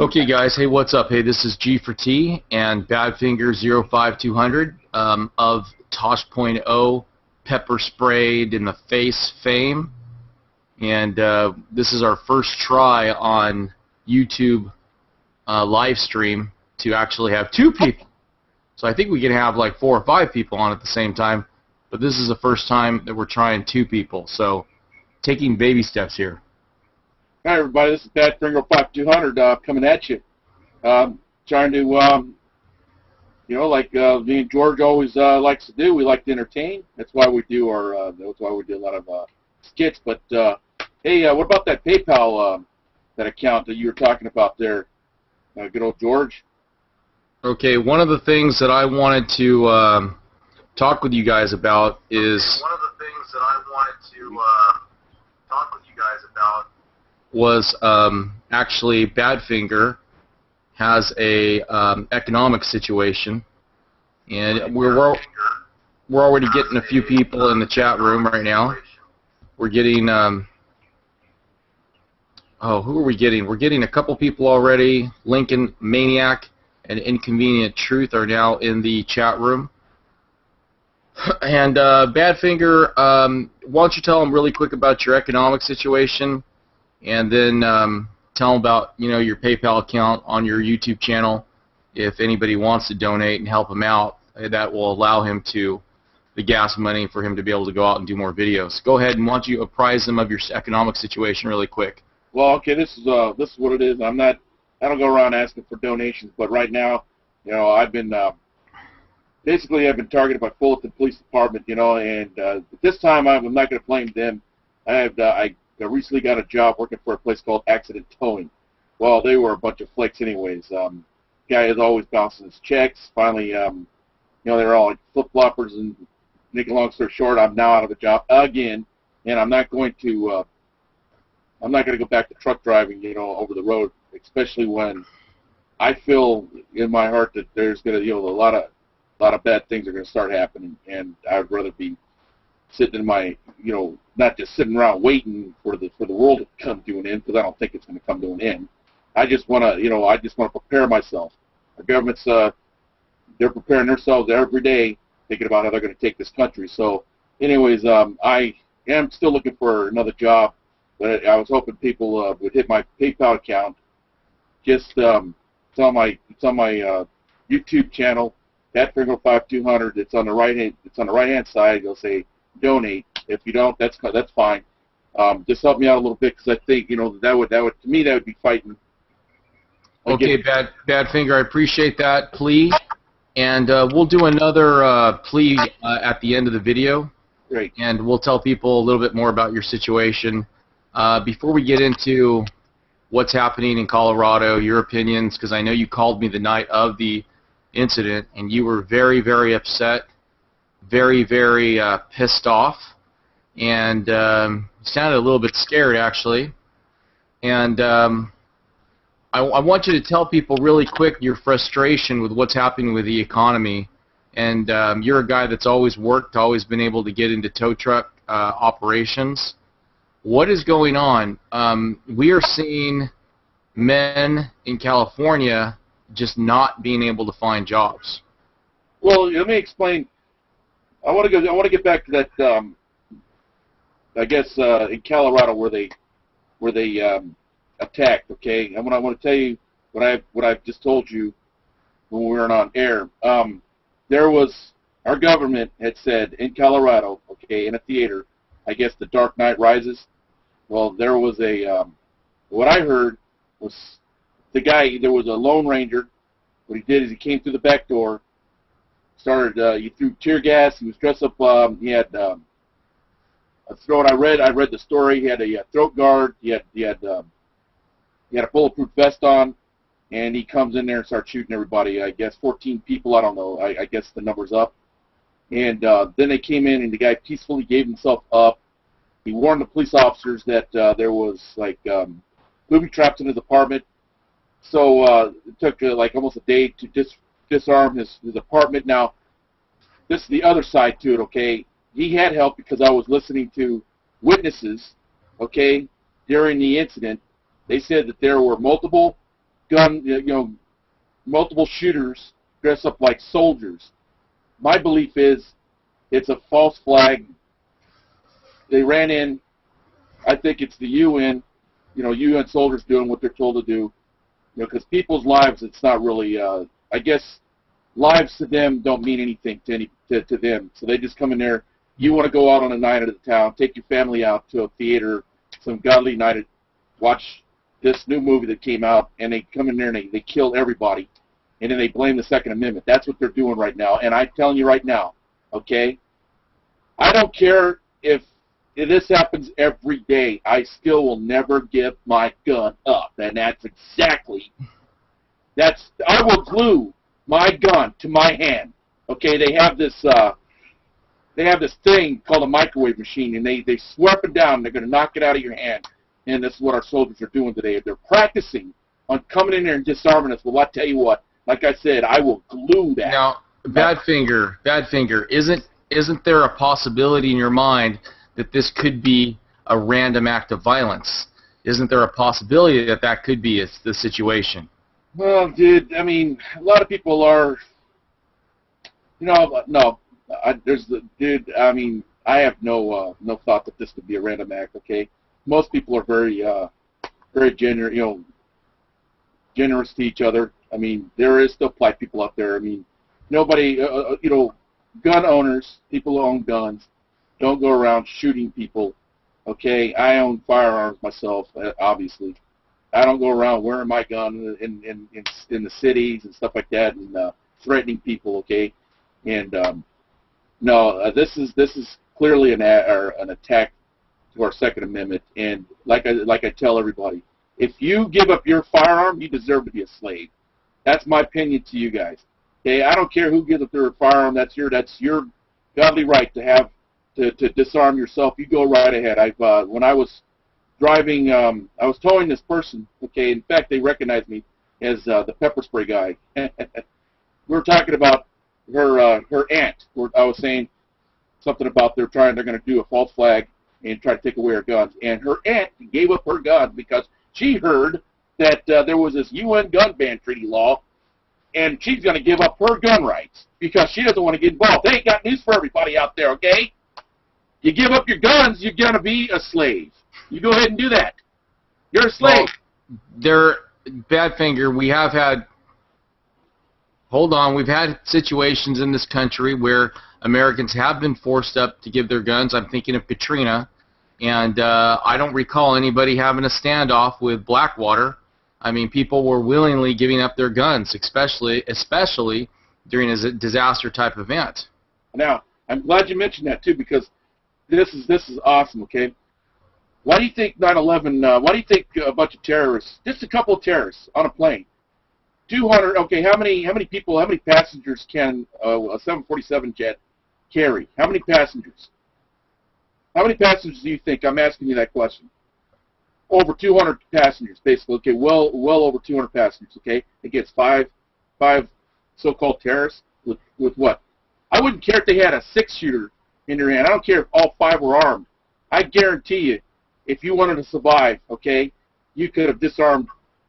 Okay guys, hey, what's up? Hey, this is G4T and Badfinger 05200 of Tosh.0 pepper sprayed in the face fame, and this is our first try on YouTube live stream to actually have two people. So I think we can have like 4 or 5 people on at the same time, but this is the first time that we're trying 2 people, so taking baby steps here. Hi everybody, this is Badfinger 5200 coming at you. Trying to, like me and George always likes to do. We like to entertain. That's why we do our. That's why we do a lot of skits. But hey, what about that PayPal that account that you were talking about there, good old George? Okay, one of the things that I wanted to talk with you guys about is was actually Badfinger has a economic situation, and we're already getting a few people in the chat room right now. We're getting who are we getting? We're getting a couple people already. Lincoln Maniac and Inconvenient Truth are now in the chat room. And Badfinger, why don't you tell them really quick about your economic situation, and then tell them about your PayPal account on your YouTube channel. If anybody wants to donate and help him out, that will allow him the gas money for him to be able to go out and do more videos. Go ahead, and why don't you apprise them of your economic situation really quick. Well, okay, this is what it is. I don't go around asking for donations, but right now, I've been basically I've been targeted by Fullerton Police Department, and this time I'm not going to blame them. I recently got a job working for a place called Accident Towing. Well, they were a bunch of flakes anyways. Guy is always bouncing his checks. Finally, they're all like flip-floppers, and make a long story short, I'm now out of a job again, and I'm not going to go back to truck driving, over the road, especially when I feel in my heart that there's going to, a lot of bad things are going to start happening, and I'd rather be sitting in my, not just sitting around waiting for the world to come to an end, because I don't think it's going to come to an end. I just want to, prepare myself. Our government's, they're preparing themselves every day, thinking about how they're going to take this country. So, anyways, I am still looking for another job, but I was hoping people would hit my PayPal account. Just it's on my YouTube channel, Badfinger 5200. It's on the right hand side. You'll say donate. If you don't, that's fine. Just help me out a little bit, because I think that would to me that would be fighting. Okay, Badfinger, I appreciate that plea, and we'll do another plea at the end of the video. Great. And we'll tell people a little bit more about your situation. Before we get into what's happening in Colorado, your opinions, because I know you called me the night of the incident, and you were very, very upset, very, very pissed off, and sounded a little bit scared, actually. And I want you to tell people really quick your frustration with what's happening with the economy. And you're a guy that's always worked, always been able to get into tow truck operations. What is going on? We are seeing men in California just not being able to find jobs. Well, let me explain. I want to get back to that. I guess in Colorado where they attacked. Okay, and what I want to tell you, what I've just told you when we weren't on air. There was, our government had said in Colorado, okay, in a theater, I guess The Dark Knight Rises. Well, there was what I heard was the guy, there was a Lone Ranger. What he did is he came through the back door, he threw tear gas, he was dressed up, he had a throat, I read the story, he had a throat guard, he had a bulletproof vest on, and he comes in there and starts shooting everybody. I guess 14 people, I don't know, I guess the number's up. And then they came in, and the guy peacefully gave himself up. He warned the police officers that there was, like, booby traps in his apartment. So it took, like, almost a day to disarm his apartment. Now, this is the other side to it, okay? He had help because I was listening to witnesses, okay, during the incident. They said that there were multiple multiple shooters dress up like soldiers. My belief is it's a false flag. They ran in. I think it's the UN, UN soldiers doing what they're told to do. Because people's lives, it's not really, I guess, lives to them don't mean anything to them. So they just come in there. You want to go out on a night at the town, take your family out to a theater, some godly night, watch this new movie that came out, and they come in there and they kill everybody, and then they blame the Second Amendment. That's what they're doing right now. And I'm telling you right now, okay, I don't care if this happens every day. I still will never give my gun up, and that's exactly. I will glue my gun to my hand. Okay, they have this thing called a microwave machine, and they swear up and down they're going to knock it out of your hand. And this is what our soldiers are doing today. They're practicing on coming in there and disarming us. Well, I tell you what, like I said, I will glue that. Now, Badfinger, isn't there a possibility in your mind that this could be a random act of violence? Isn't there a possibility that that could be the situation? Well, dude, I mean, a lot of people are, no, I mean, I have no thought that this would be a random act, okay? Most people are very generous to each other. I mean, there is still polite people out there. I mean, nobody, gun owners, people who own guns, don't go around shooting people, okay? I own firearms myself, obviously. I don't go around wearing my gun in the cities and stuff like that and threatening people, okay? And no, this is clearly an attack to our Second Amendment. And like I tell everybody, if you give up your firearm, you deserve to be a slave. That's my opinion to you guys. Okay, I don't care who gives up their firearm. That's your godly right to have to disarm yourself. You go right ahead. When I was driving, I was towing this person. Okay, in fact, they recognized me as the pepper spray guy. We were talking about her aunt. I was saying something about they're going to do a false flag and try to take away her guns. And her aunt gave up her guns because she heard that there was this UN gun ban treaty law, and she's going to give up her gun rights because she doesn't want to get involved. They ain't got news for everybody out there, okay? You give up your guns, you're going to be a slave. You go ahead and do that. You're a slave. Well, Badfinger, we have had... Hold on, we've had situations in this country where Americans have been forced up to give their guns. I'm thinking of Katrina, and I don't recall anybody having a standoff with Blackwater. I mean, people were willingly giving up their guns, especially during a disaster type event. Now, I'm glad you mentioned that too, because this is awesome. Okay, why do you think 9/11? Why do you think a bunch of terrorists, just a couple of terrorists on a plane? 200. Okay, how many passengers can a 747 jet carry? How many passengers? How many passengers do you think? I'm asking you that question. Over 200 passengers, basically. Okay, well over 200 passengers. Okay, it gets five so-called terrorists with what? I wouldn't care if they had a 6-shooter in their hand. I don't care if all 5 were armed. I guarantee you, if you wanted to survive, okay, you could have disarmed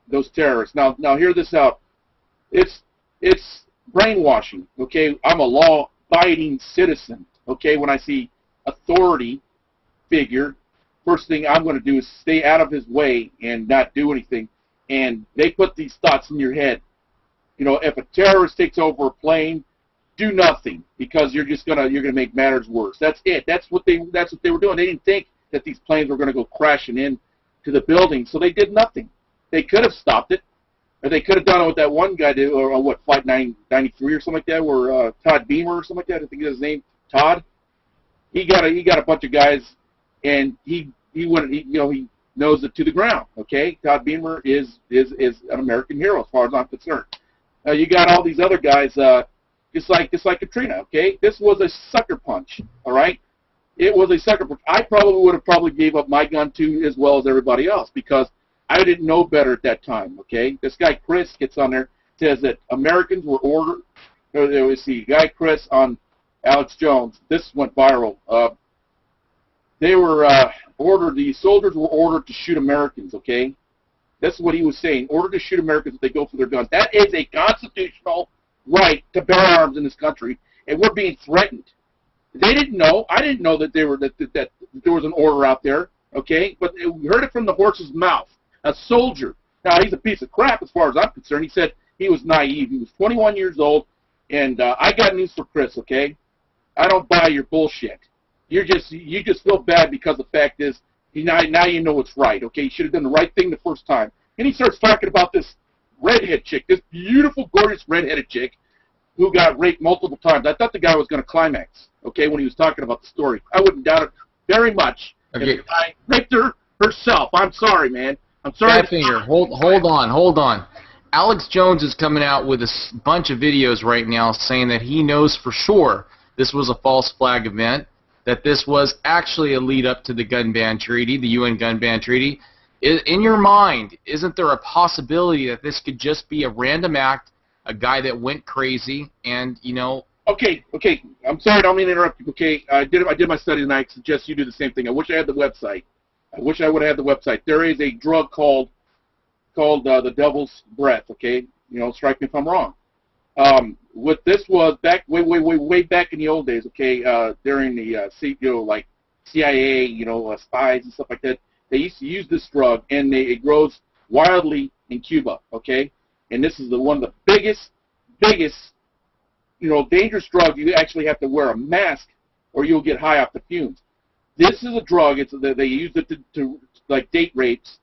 those terrorists. Now hear this out. It's brainwashing, okay? I'm a law-abiding citizen, okay? When I see authority figure, first thing I'm going to do is stay out of his way and not do anything. And they put these thoughts in your head. If a terrorist takes over a plane, do nothing because you're going to make matters worse. That's it. That's what they were doing. They didn't think that these planes were going to go crashing in to the building, so they did nothing. They could have stopped it. Or they could have done what that one guy did, or what, Flight 993 or something like that, where Todd Beamer or something like that, I think his name, Todd. He got a bunch of guys, and he knows it to the ground. Okay, Todd Beamer is an American hero as far as I'm concerned. You got all these other guys, just like Katrina. Okay, this was a sucker punch. All right, it was a sucker punch. I would have gave up my gun too, as well as everybody else, because I didn't know better at that time, okay? This guy Chris gets on there, says that Americans were ordered, guy Chris on Alex Jones, this went viral. They were ordered, the soldiers were ordered to shoot Americans, okay? This is what he was saying. In order to shoot Americans, they go for their guns. That is a constitutional right to bear arms in this country, and we're being threatened. They didn't know. I didn't know that that there was an order out there. Okay, but we heard it from the horse's mouth. A soldier. Now he's a piece of crap as far as I'm concerned. He said he was naive. He was 21 years old, and I got news for Chris. Okay, I don't buy your bullshit. You just feel bad because the fact is now you know what's right. Okay, you should have done the right thing the first time. And he starts talking about this redhead chick, this beautiful, gorgeous redheaded chick who got raped multiple times. I thought the guy was going to climax. Okay, when he was talking about the story, I wouldn't doubt it very much. Okay. If the guy raped her herself. I'm sorry, man. I'm sorry. Badfinger, hold on. Alex Jones is coming out with a bunch of videos right now saying that he knows for sure this was a false flag event, that this was actually a lead up to the gun ban treaty, the UN gun ban treaty. In your mind, isn't there a possibility that this could just be a random act, a guy that went crazy, and, you know... Okay. I'm sorry, I don't mean to interrupt you. Okay, I did my study tonight. I suggest you do the same thing. I wish I had the website. I wish I would have had the website. There is a drug called the Devil's Breath. Okay, you know, strike me if I'm wrong. What this was back way back in the old days. Okay, during the like CIA, spies and stuff like that. They used to use this drug, and it grows wildly in Cuba. Okay, and this is one of the biggest, dangerous drugs. You actually have to wear a mask, or you'll get high off the fumes. This is a drug. They use it to like date rapes.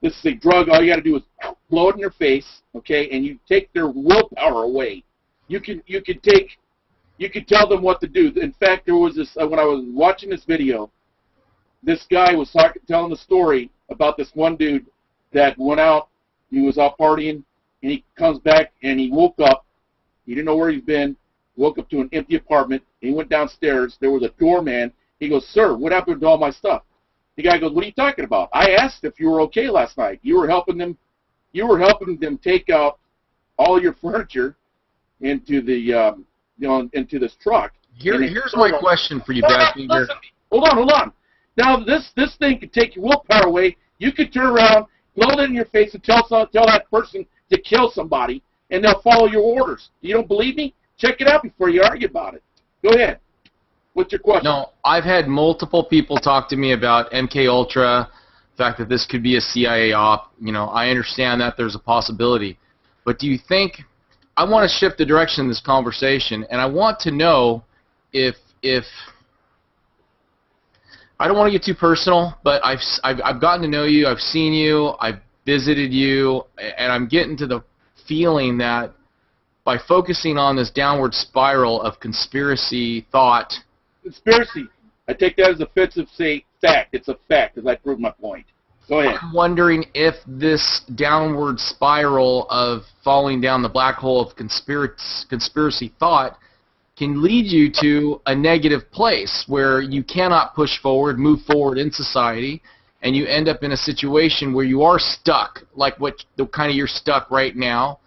This is a drug. All you got to do is blow it in their face, okay, and you take their willpower away. You can tell them what to do. In fact, there was this when I was watching this video. This guy was telling the story about this one dude that went out. He was out partying, and he comes back, and he woke up. He didn't know where he's been. Woke up to an empty apartment. And he went downstairs. There was a doorman. He goes, "Sir, what happened to all my stuff?" The guy goes, "What are you talking about? I asked if you were okay last night. You were helping them take out all your furniture into the into this truck." Here's my question for you, Badfinger. Hold on. Now this thing could take your willpower away. You could turn around, blow it in your face, and tell that person to kill somebody, and they'll follow your orders. You don't believe me? Check it out before you argue about it. Go ahead. What's your question? No, I've had multiple people talk to me about MK Ultra, the fact that this could be a CIA op. I understand that there's a possibility, but do you think? I want to shift the direction of this conversation, and I want to know if I don't want to get too personal, but I've gotten to know you, I've seen you, I've visited you, and I'm getting to the feeling that by focusing on this downward spiral of conspiracy thought. Conspiracy. I take that as offensive. Say fact. It's a fact, as I prove my point. Go ahead. I'm wondering if this downward spiral of falling down the black hole of conspiracy thought can lead you to a negative place where you cannot push forward, move forward in society, and you end up in a situation where you are stuck, like you're stuck right now,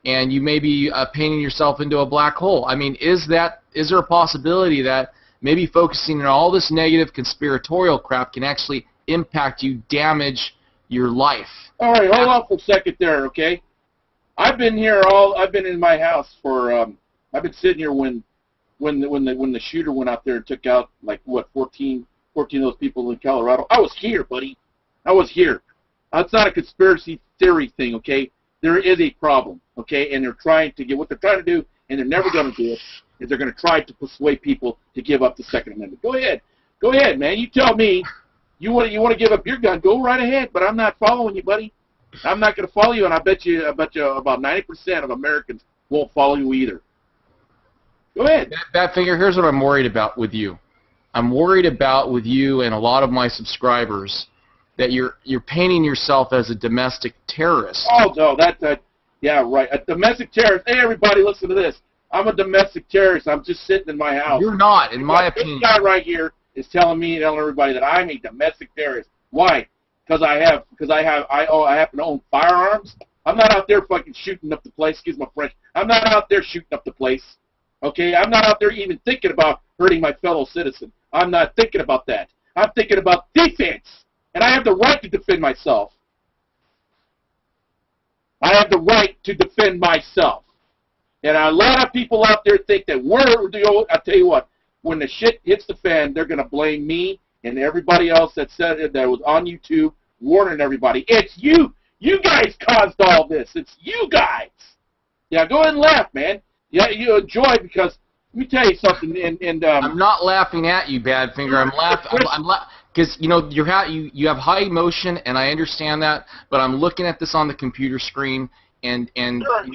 and you may be painting yourself into a black hole. I mean, is there a possibility that maybe focusing on all this negative conspiratorial crap can actually impact you, damage your life? All right, hold on for a second there, okay? I've been in my house for I've been sitting here when the shooter went out there and took out 14 of those people in Colorado. I was here, buddy. I was here. It's not a conspiracy theory thing, okay? There is a problem, okay? And they're trying to get what they're trying to do, and they're never going to do it. Is they're going to try to persuade people to give up the Second Amendment. Go ahead, man. You tell me you want to give up your gun. Go right ahead, but I'm not following you, buddy. I'm not going to follow you, and I bet you about 90% of Americans won't follow you either. Go ahead. Badfinger, here's what I'm worried about with you. I'm worried about with you and a lot of my subscribers that you're painting yourself as a domestic terrorist. Oh no, yeah, right. A domestic terrorist. Hey, everybody, listen to this. I'm a domestic terrorist. I'm just sitting in my house. You're not, in my opinion. This guy right here is telling everybody that I'm a domestic terrorist. Why? Because I happen to own firearms. I'm not out there fucking shooting up the place. Excuse my French. I'm not out there shooting up the place. Okay? I'm not out there even thinking about hurting my fellow citizen. I'm not thinking about that. I'm thinking about defense, and I have the right to defend myself. I have the right to defend myself. And a lot of people out there think that I'll tell you what, when the shit hits the fan, they're going to blame me and everybody else that said it, that was on YouTube warning everybody. It's you. You guys caused all this. It's you guys. Yeah, go ahead and laugh, man. Yeah, you enjoy, because let me tell you something. I'm not laughing at you, Badfinger. I'm laughing. Because you have high emotion, and I understand that. But I'm looking at this on the computer screen, and sure.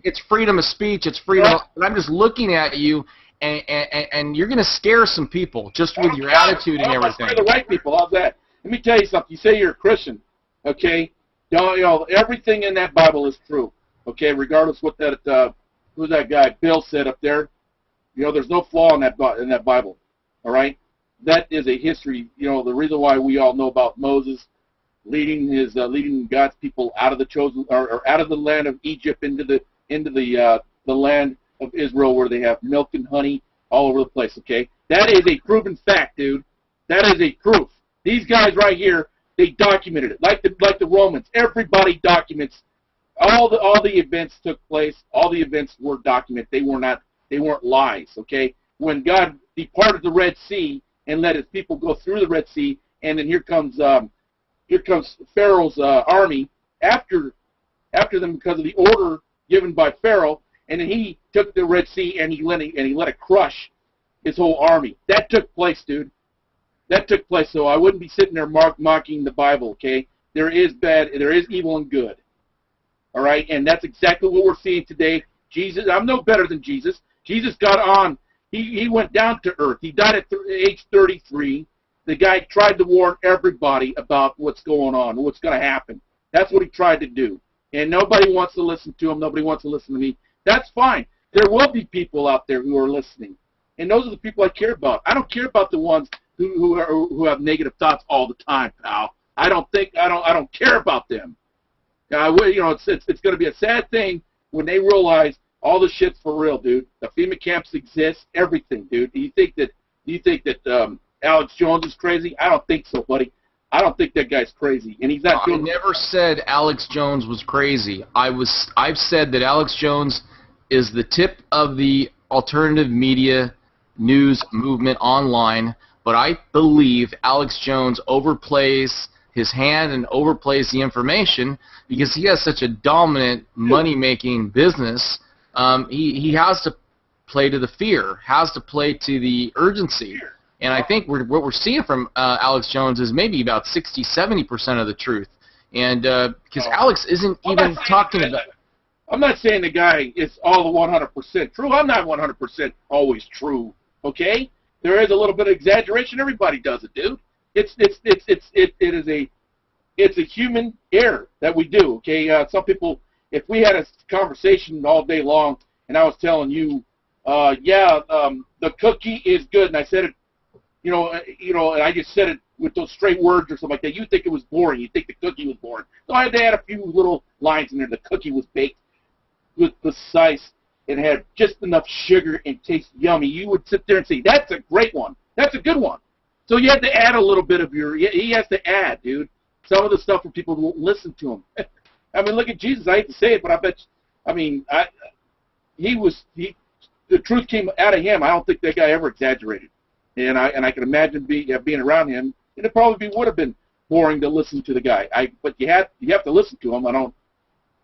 It's freedom of speech. It's freedom. But I'm just looking at you, and you're going to scare some people just with your attitude and everything. The right people. How's that? Let me tell you something. You say you're a Christian, okay? Everything in that Bible is true, okay? Regardless what who's that guy Bill said up there. There's no flaw in that Bible. All right, that is a history. The reason why we all know about Moses leading God's people out of the chosen or out of the land of Egypt into the land of Israel, where they have milk and honey all over the place. Okay, that is a proven fact, dude. That is a proof. These guys right here, they documented it, like the Romans. Everybody documents all the events took place. All the events were documented. They weren't lies. Okay, when God departed the Red Sea and let His people go through the Red Sea, and then here comes Pharaoh's army after them because of the order given by Pharaoh, and then he took the Red Sea and he let it crush his whole army. That took place, dude. That took place. So I wouldn't be sitting there mocking the Bible. Okay, there is evil and good. All right, and that's exactly what we're seeing today. Jesus, I'm no better than Jesus. Jesus got on. He went down to earth. He died at age 33. The guy tried to warn everybody about what's going on, what's going to happen. That's what he tried to do. And nobody wants to listen to him. Nobody wants to listen to me. That's fine. There will be people out there who are listening. And those are the people I care about. I don't care about the ones who have negative thoughts all the time, pal. I don't care about them. It's going to be a sad thing when they realize all the shit's for real, dude. The FEMA camps exist, everything, dude. Do you think that Alex Jones is crazy? I don't think so, buddy. I don't think that guy's crazy, and he's not. I never said Alex Jones was crazy. I've said that Alex Jones is the tip of the alternative media news movement online, but I believe Alex Jones overplays his hand and overplays the information because he has such a dominant money-making business. He has to play to the fear, has to play to the urgency. And I think what we're seeing from Alex Jones is maybe about 60–70% of the truth. And because Alex isn't even talking about... I'm not saying the guy is all 100% true. I'm not 100% always true, okay? There is a little bit of exaggeration. Everybody does it, dude. It's a human error that we do, okay? Some people, if we had a conversation all day long and I was telling you, the cookie is good, and I said it, and I just said it with those straight words or something like that, you think it was boring. You think the cookie was boring. So I had to add a few little lines in there. The cookie was baked with precise and had just enough sugar and tastes yummy. You would sit there and say, that's a great one. That's a good one. So you have to add a little bit of he has to add, dude, some of the stuff where people won't listen to him. I mean, look at Jesus. I hate to say it, but the truth came out of him. I don't think that guy ever exaggerated. And I can imagine being around him, and it probably would have been boring to listen to the guy. But you have to listen to him. I don't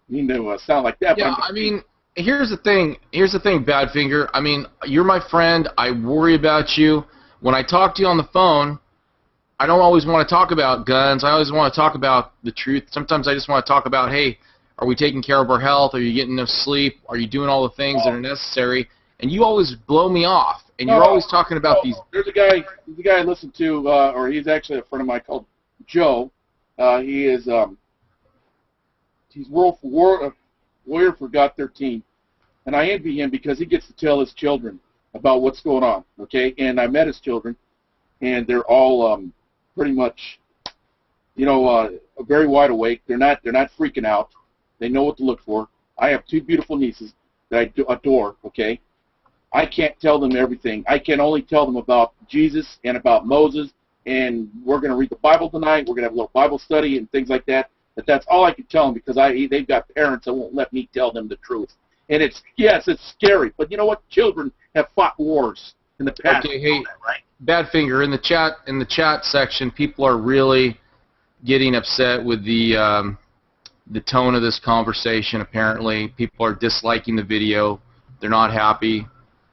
mean to sound like that. Yeah, I mean, here's the thing, Badfinger. I mean, you're my friend. I worry about you. When I talk to you on the phone, I don't always want to talk about guns. I always want to talk about the truth. Sometimes I just want to talk about, hey, are we taking care of our health? Are you getting enough sleep? Are you doing all the things that are necessary? And you always blow me off. And you're always talking about these. There's a guy I listen to, or he's actually a friend of mine called Joe. He's Warrior for God 13, and I envy him because he gets to tell his children about what's going on. Okay, and I met his children, and they're all pretty much, very wide awake. They're not freaking out. They know what to look for. I have two beautiful nieces that I adore. Okay. I can't tell them everything. I can only tell them about Jesus and about Moses, and we're going to read the Bible tonight. We're going to have a little Bible study and things like that That's all I can tell them, because they've got parents that won't let me tell them the truth. And yes, it's scary, but you know what? Children have fought wars in the past. Okay, hey, that, right? Badfinger, in the chat section, people are really getting upset with the tone of this conversation. Apparently, people are disliking the video. They're not happy.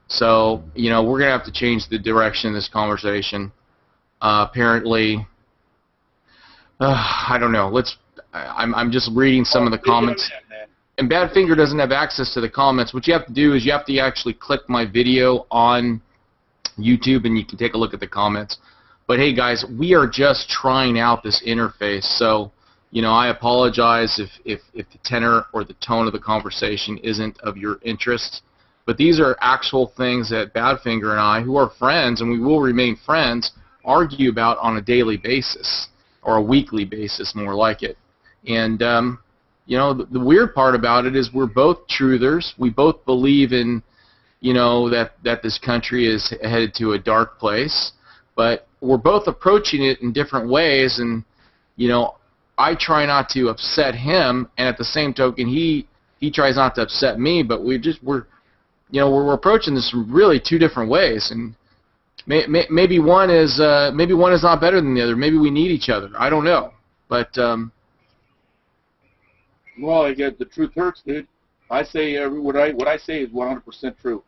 So, you know, we're gonna have to change the direction of this conversation. Apparently, I don't know. I'm just reading some of the comments. And Badfinger doesn't have access to the comments. What you have to do is you have to actually click my video on YouTube, and you can take a look at the comments. But hey, guys, we are just trying out this interface, so you know, I apologize if the tenor or the tone of the conversation isn't of your interest. But these are actual things that Badfinger and I, who are friends, and we will remain friends, argue about on a daily basis, or a weekly basis, more like it. And you know, the weird part about it is we're both truthers. We both believe in, you know, that this country is headed to a dark place, but we're both approaching it in different ways. And you know, I try not to upset him, and at the same token, he tries not to upset me. But we're approaching this from really two different ways, and maybe one is not better than the other. Maybe we need each other. I don't know, but well, I guess the truth hurts, dude. I say what I say is 100% true,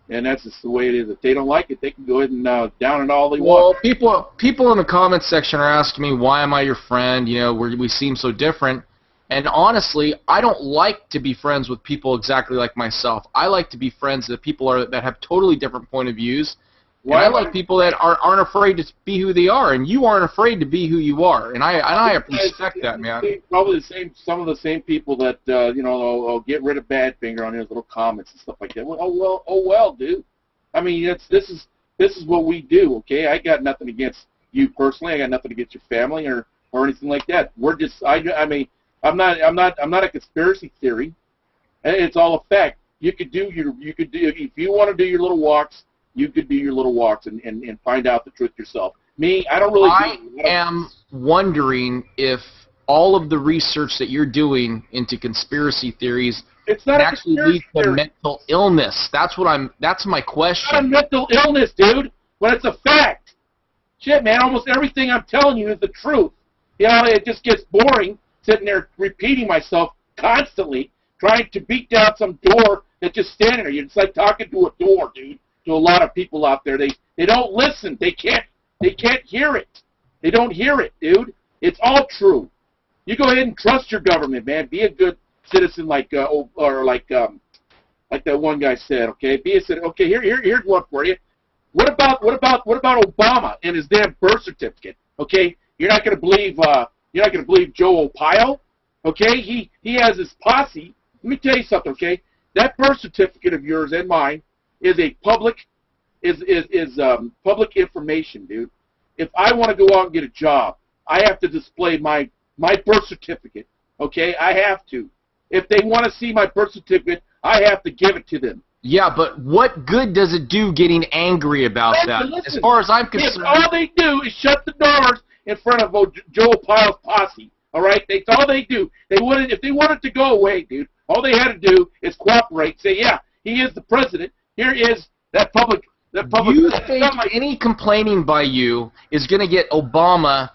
and that's just the way it is. If they don't like it, they can go ahead and down it all they want. Well, people in the comments section are asking me, why am I your friend? You know, we seem so different. And honestly, I don't like to be friends with people exactly like myself. I like to be friends with people that have totally different point of views. And I like people that aren't afraid to be who they are, and you aren't afraid to be who you are, and I respect that, man. Probably some of the same people that you know, will get rid of Badfinger on his little comments and stuff like that. Well, oh well, dude. I mean, this is what we do, okay? I got nothing against you personally. I got nothing against your family or anything like that. We're just I mean, I'm not a conspiracy theory. It's all a fact. You could do if you want to do your little walks. You could do your little walks and find out the truth yourself. Me, I don't really. I am wondering if all of the research that you're doing into conspiracy theories can actually lead to mental illness. That's my question. It's not a mental illness, dude. But it's a fact. Shit, man. Almost everything I'm telling you is the truth. You know, it just gets boring sitting there repeating myself constantly, trying to beat down some door that's just standing there. It's like talking to a door, dude. To a lot of people out there, they don't listen. They can't hear it. They don't hear it, dude. It's all true. You go ahead and trust your government, man. Be a good citizen, like that one guy said. Okay, be a citizen. Okay, here's one for you. What about Obama and his damn birth certificate? Okay, you're not gonna believe Joe Arpaio. Okay, he has his posse. Let me tell you something. Okay, that birth certificate of yours and mine is a public information, dude. If I want to go out and get a job, I have to display my birth certificate. Okay, I have to. If they want to see my birth certificate, I have to give it to them. Yeah, but what good does it do getting angry about that? Listen, as far as I'm concerned, all they do is shut the doors in front of Joe Arpaio's posse. All right, that's all they do. If they wanted to go away, dude, all they had to do is cooperate. Say, yeah, he is the president. Here is that public. You think any complaining by you is going to get Obama,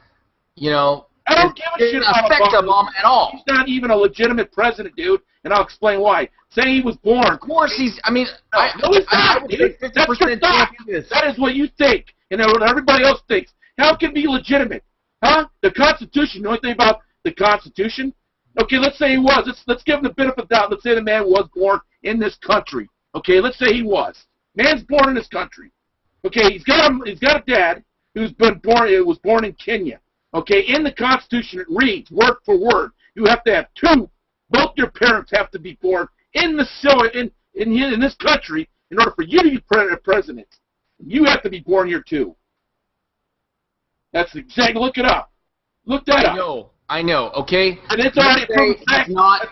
you know, I don't give a shit about Obama at all. He's not even a legitimate president, dude, and I'll explain why. Say he was born. Of course he's, I mean, no, he's not, dude. That's your thought. That is what you think, and what everybody else thinks. How can it be legitimate? Huh? The Constitution, you know anything about the Constitution? Okay, let's say he was. Let's give him the benefit of the doubt. Let's say the man was born in this country. Okay, let's say he was. Man's born in this country. Okay, he's got a dad who's was born in Kenya. Okay, in the Constitution it reads word for word. You have to have two. Both your parents have to be born in the soil in this country in order for you to be president. You have to be born here too. That's exactly. Look it up. Look that up. I know. Okay. And it's already proven he's not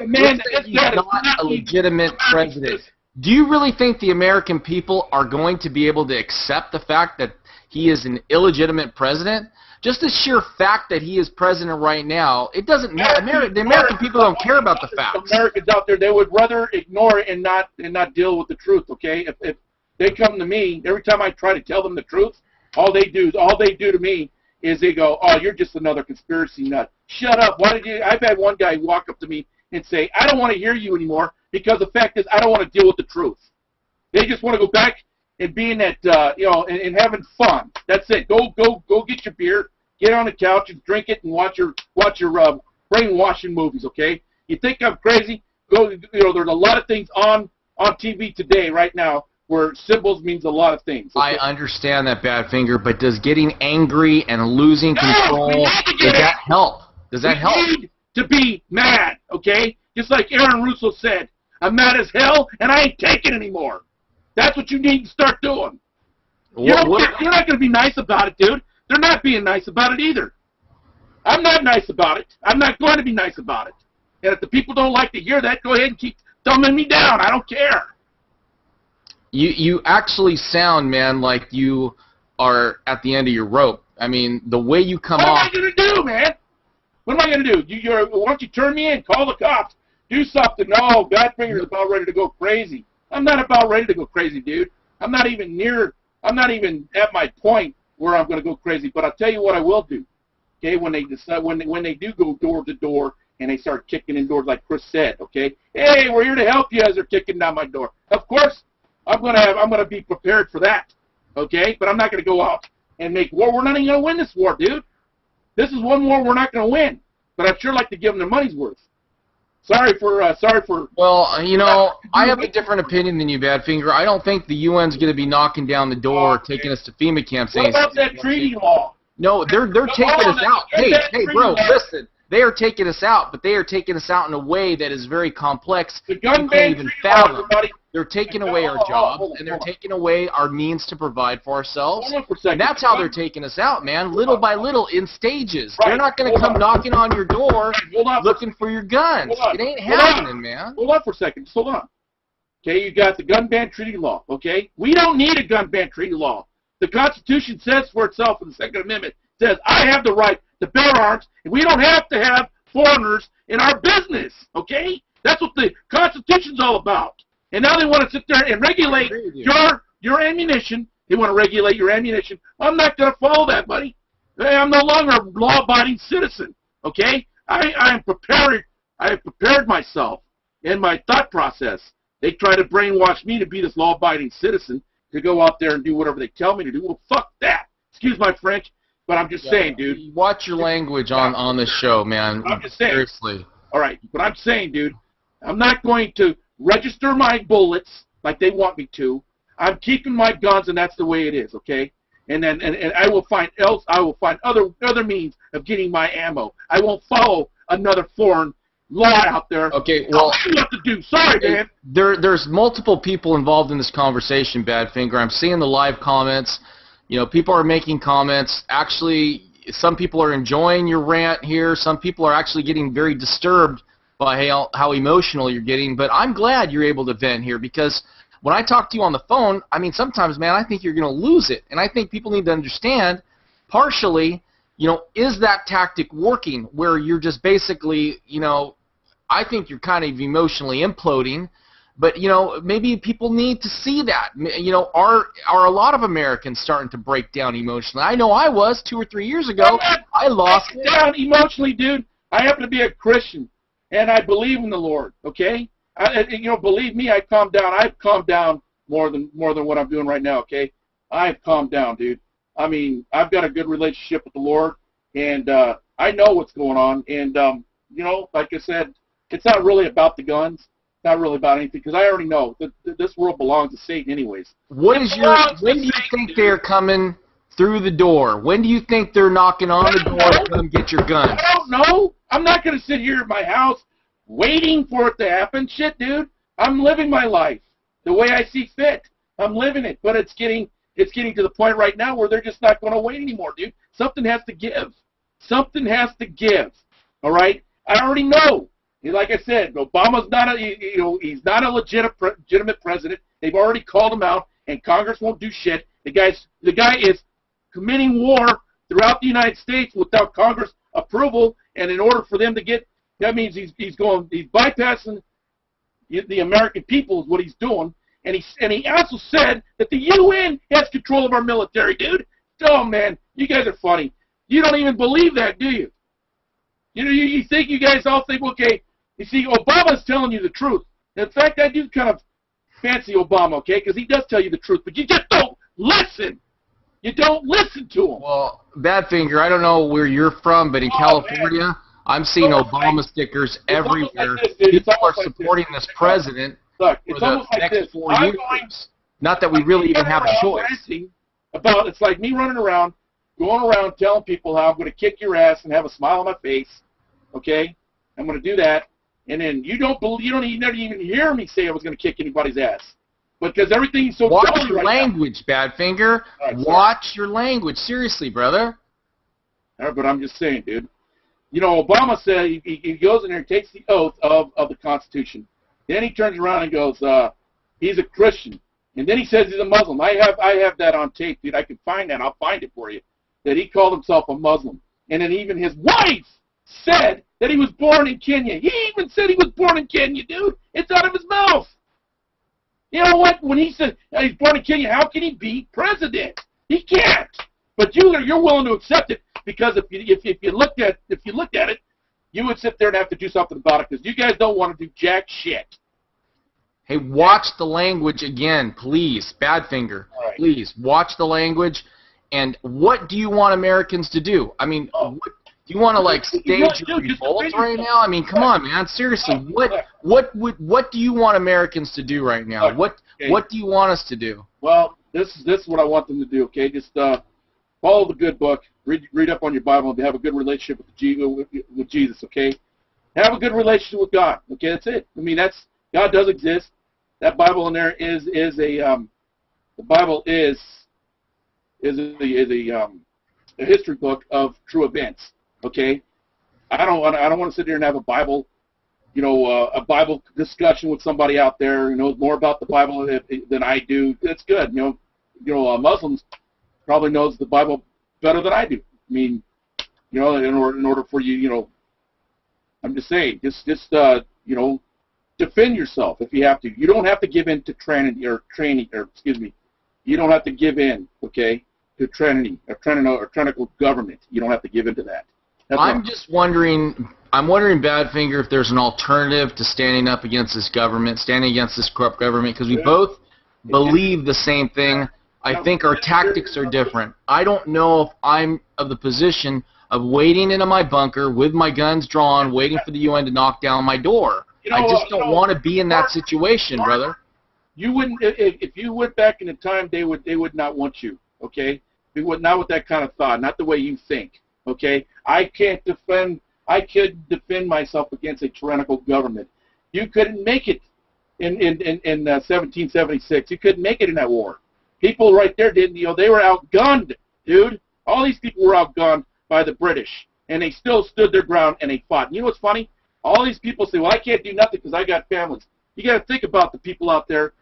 a legitimate president. Do you really think the American people are going to be able to accept the fact that he is an illegitimate president, just the sheer fact that he is president right now, it doesn't matter. The American people don't care about the facts. Americans out there, they would rather ignore it and not deal with the truth. Okay, if they come to me every time I try to tell them the truth, all they do to me is they go, "Oh, you're just another conspiracy nut. Shut up. Why did you?" I've had one guy walk up to me and say, "I don't want to hear you anymore because the fact is I don't want to deal with the truth." They just want to go back and being that and having fun. That's it. Go get your beer, get on the couch and drink it and watch your brainwashing movies. Okay? You think I'm crazy? Go. There's a lot of things on TV today right now where symbols means a lot of things. Okay? I understand that, Badfinger, but does getting angry and losing control, does that help? Does that help? We need to be mad, okay? Just like Aaron Russo said, I'm mad as hell and I ain't taking anymore. That's what you need to start doing. You're not going to be nice about it, dude. They're not being nice about it either. I'm not nice about it. I'm not going to be nice about it. And if the people don't like to hear that, go ahead and keep dumbing me down. I don't care. You actually sound, man, like you are at the end of your rope. I mean, the way you come off. What am I going to do, man? What am I going to do? Why don't you turn me in? Call the cops. Do something. No, Badfinger's about ready to go crazy. I'm not about ready to go crazy, dude. I'm not even at my point where I'm going to go crazy. But I'll tell you what I will do. Okay, when they decide, when they do go door to door and they start kicking in doors like Chris said, okay, hey, we're here to help you as they're kicking down my door. Of course, I'm gonna be prepared for that, okay? But I'm not gonna go out and make war. We're not even gonna win this war, dude. This is one war we're not gonna win. But I'd sure like to give them their money's worth. Sorry for. Well, you know, I have a different opinion than you, Badfinger. I don't think the UN's gonna be knocking down the door, taking us to FEMA camps. What about that treaty law? No, they're taking us out. Hey, bro, listen. They are taking us out, but they are taking us out in a way that is very complex. The gun you ban can't even fathom. They're taking away our jobs, and they're taking away our means to provide for ourselves. Hold on for a second. And that's how they're taking us out, man, little by little, in stages. Right. They're not going to come knocking on your door looking for your guns. It ain't happening, man. Hold on for a second. Just hold on. Okay, you got the gun ban treaty law, okay? We don't need a gun ban treaty law. The Constitution says for itself in the Second Amendment, says I have the right to bear arms, and we don't have to have foreigners in our business, okay? That's what the Constitution's all about. And now they want to sit there and regulate your ammunition. They want to regulate your ammunition. I'm not going to follow that, buddy. I'm no longer a law-abiding citizen, okay? I am prepared. I have prepared myself in my thought process. They try to brainwash me to be this law-abiding citizen to go out there and do whatever they tell me to do. Well, fuck that. Excuse my French. But I'm just saying, dude. Watch your language on this show, man. I'm just saying. Seriously. All right, but I'm saying, dude, I'm not going to register my bullets like they want me to. I'm keeping my guns, and that's the way it is, okay? And then and I will find other means of getting my ammo. I won't follow another foreign law out there. Okay, well, what you have to do. Sorry, man. There's multiple people involved in this conversation, Badfinger. I'm seeing the live comments. You know, people are making comments. Actually, some people are enjoying your rant here. Some people are actually getting very disturbed by how emotional you're getting. But I'm glad you're able to vent here, because when I talk to you on the phone, I mean, sometimes, man, I think you're going to lose it. And I think people need to understand, partially, you know, is that tactic working where you're just basically, you know, I think you're kind of emotionally imploding. But, you know, maybe people need to see that. You know, are a lot of Americans starting to break down emotionally? I know I was 2 or 3 years ago. I lost it. Down emotionally, dude. I happen to be a Christian, and I believe in the Lord, okay? You know, believe me, I calmed down. I've calmed down more than what I'm doing right now, okay? I've calmed down, dude. I mean, I've got a good relationship with the Lord, and I know what's going on. And, you know, like I said, it's not really about the guns. Not really about anything, because I already know that this world belongs to Satan anyways. When do you think they're coming through the door? When do you think they're knocking on the door to come get your guns? I don't know. I'm not going to sit here at my house waiting for it to happen. Shit, dude. I'm living my life the way I see fit. I'm living it, but it's getting to the point right now where they're just not going to wait anymore, dude. Something has to give. Something has to give. All right? I already know. Like I said, Obama's not he's not a legitimate president. They've already called him out, and Congress won't do shit. The guy is committing war throughout the United States without Congress approval, and in order for them to get, that means he's bypassing the American people is what he's doing, and he also said that the UN has control of our military, dude. Oh man, you guys are funny. You don't even believe that, do you? You think you guys all think, okay, you see, Obama's telling you the truth. In fact, I do kind of fancy Obama, okay, because he does tell you the truth, but you just don't listen. You don't listen to him. Well, Badfinger, I don't know where you're from, but in California, man, I'm seeing Obama stickers everywhere. People are supporting this president for the next 4 years. Not that we really even have a choice. It's like me running around, going around telling people how I'm going to kick your ass and have a smile on my face. Okay, I'm going to do that, and then you never even hear me say I was going to kick anybody's ass, because everything's so. Watch your language, Badfinger. Watch your language, seriously, brother. All right, but I'm just saying, dude. You know, Obama said he goes in there and takes the oath of the Constitution. Then he turns around and goes, he's a Christian, and then he says he's a Muslim. I have that on tape, dude. I can find that. I'll find it for you. That he called himself a Muslim, and then even his wife said that he was born in Kenya. He even said he was born in Kenya, dude. It's out of his mouth. You know what? When he said he's born in Kenya, how can he be president? He can't. But you're willing to accept it because if you looked at it, you would sit there and have to do something about it because you guys don't want to do jack shit. Hey, watch the language again, please, Badfinger. Right. Please watch the language. And what do you want Americans to do? I mean, do you want to like stage your revolt right now? I mean, come on, man. Seriously, what do you want Americans to do right now? What do you want us to do? Well, this is what I want them to do. Okay, just follow the good book, read up on your Bible, and have a good relationship with Jesus. Okay, have a good relationship with God. Okay, that's it. I mean, God does exist. That Bible in there is the Bible is a history book of true events. Okay, I don't want to sit here and have a Bible, a Bible discussion with somebody out there who knows more about the Bible than I do. That's good. Muslims probably knows the Bible better than I do. I mean, in order for you, I'm just saying, just defend yourself if you have to. You don't have to give in to you don't have to give in, okay, to tyrannical government. You don't have to give in to that. I'm wondering, Badfinger, if there's an alternative to standing up against this government, standing against this corrupt government, because we both believe the same thing. I think our tactics are different. I don't know if I'm of the position of waiting into my bunker with my guns drawn, waiting for the UN to knock down my door. I just don't want to be in that situation, brother. You wouldn't, if you went back in the time, they would not want you, okay? They would not with that kind of thought, not the way you think. Okay, I could defend myself against a tyrannical government. You couldn't make it in 1776. You couldn't make it in that war. People right there didn't. They were outgunned, dude. All these people were outgunned by the British, and they still stood their ground and they fought. And you know what's funny? All these people say, "Well, I can't do nothing because I got families." You got to think about the people out there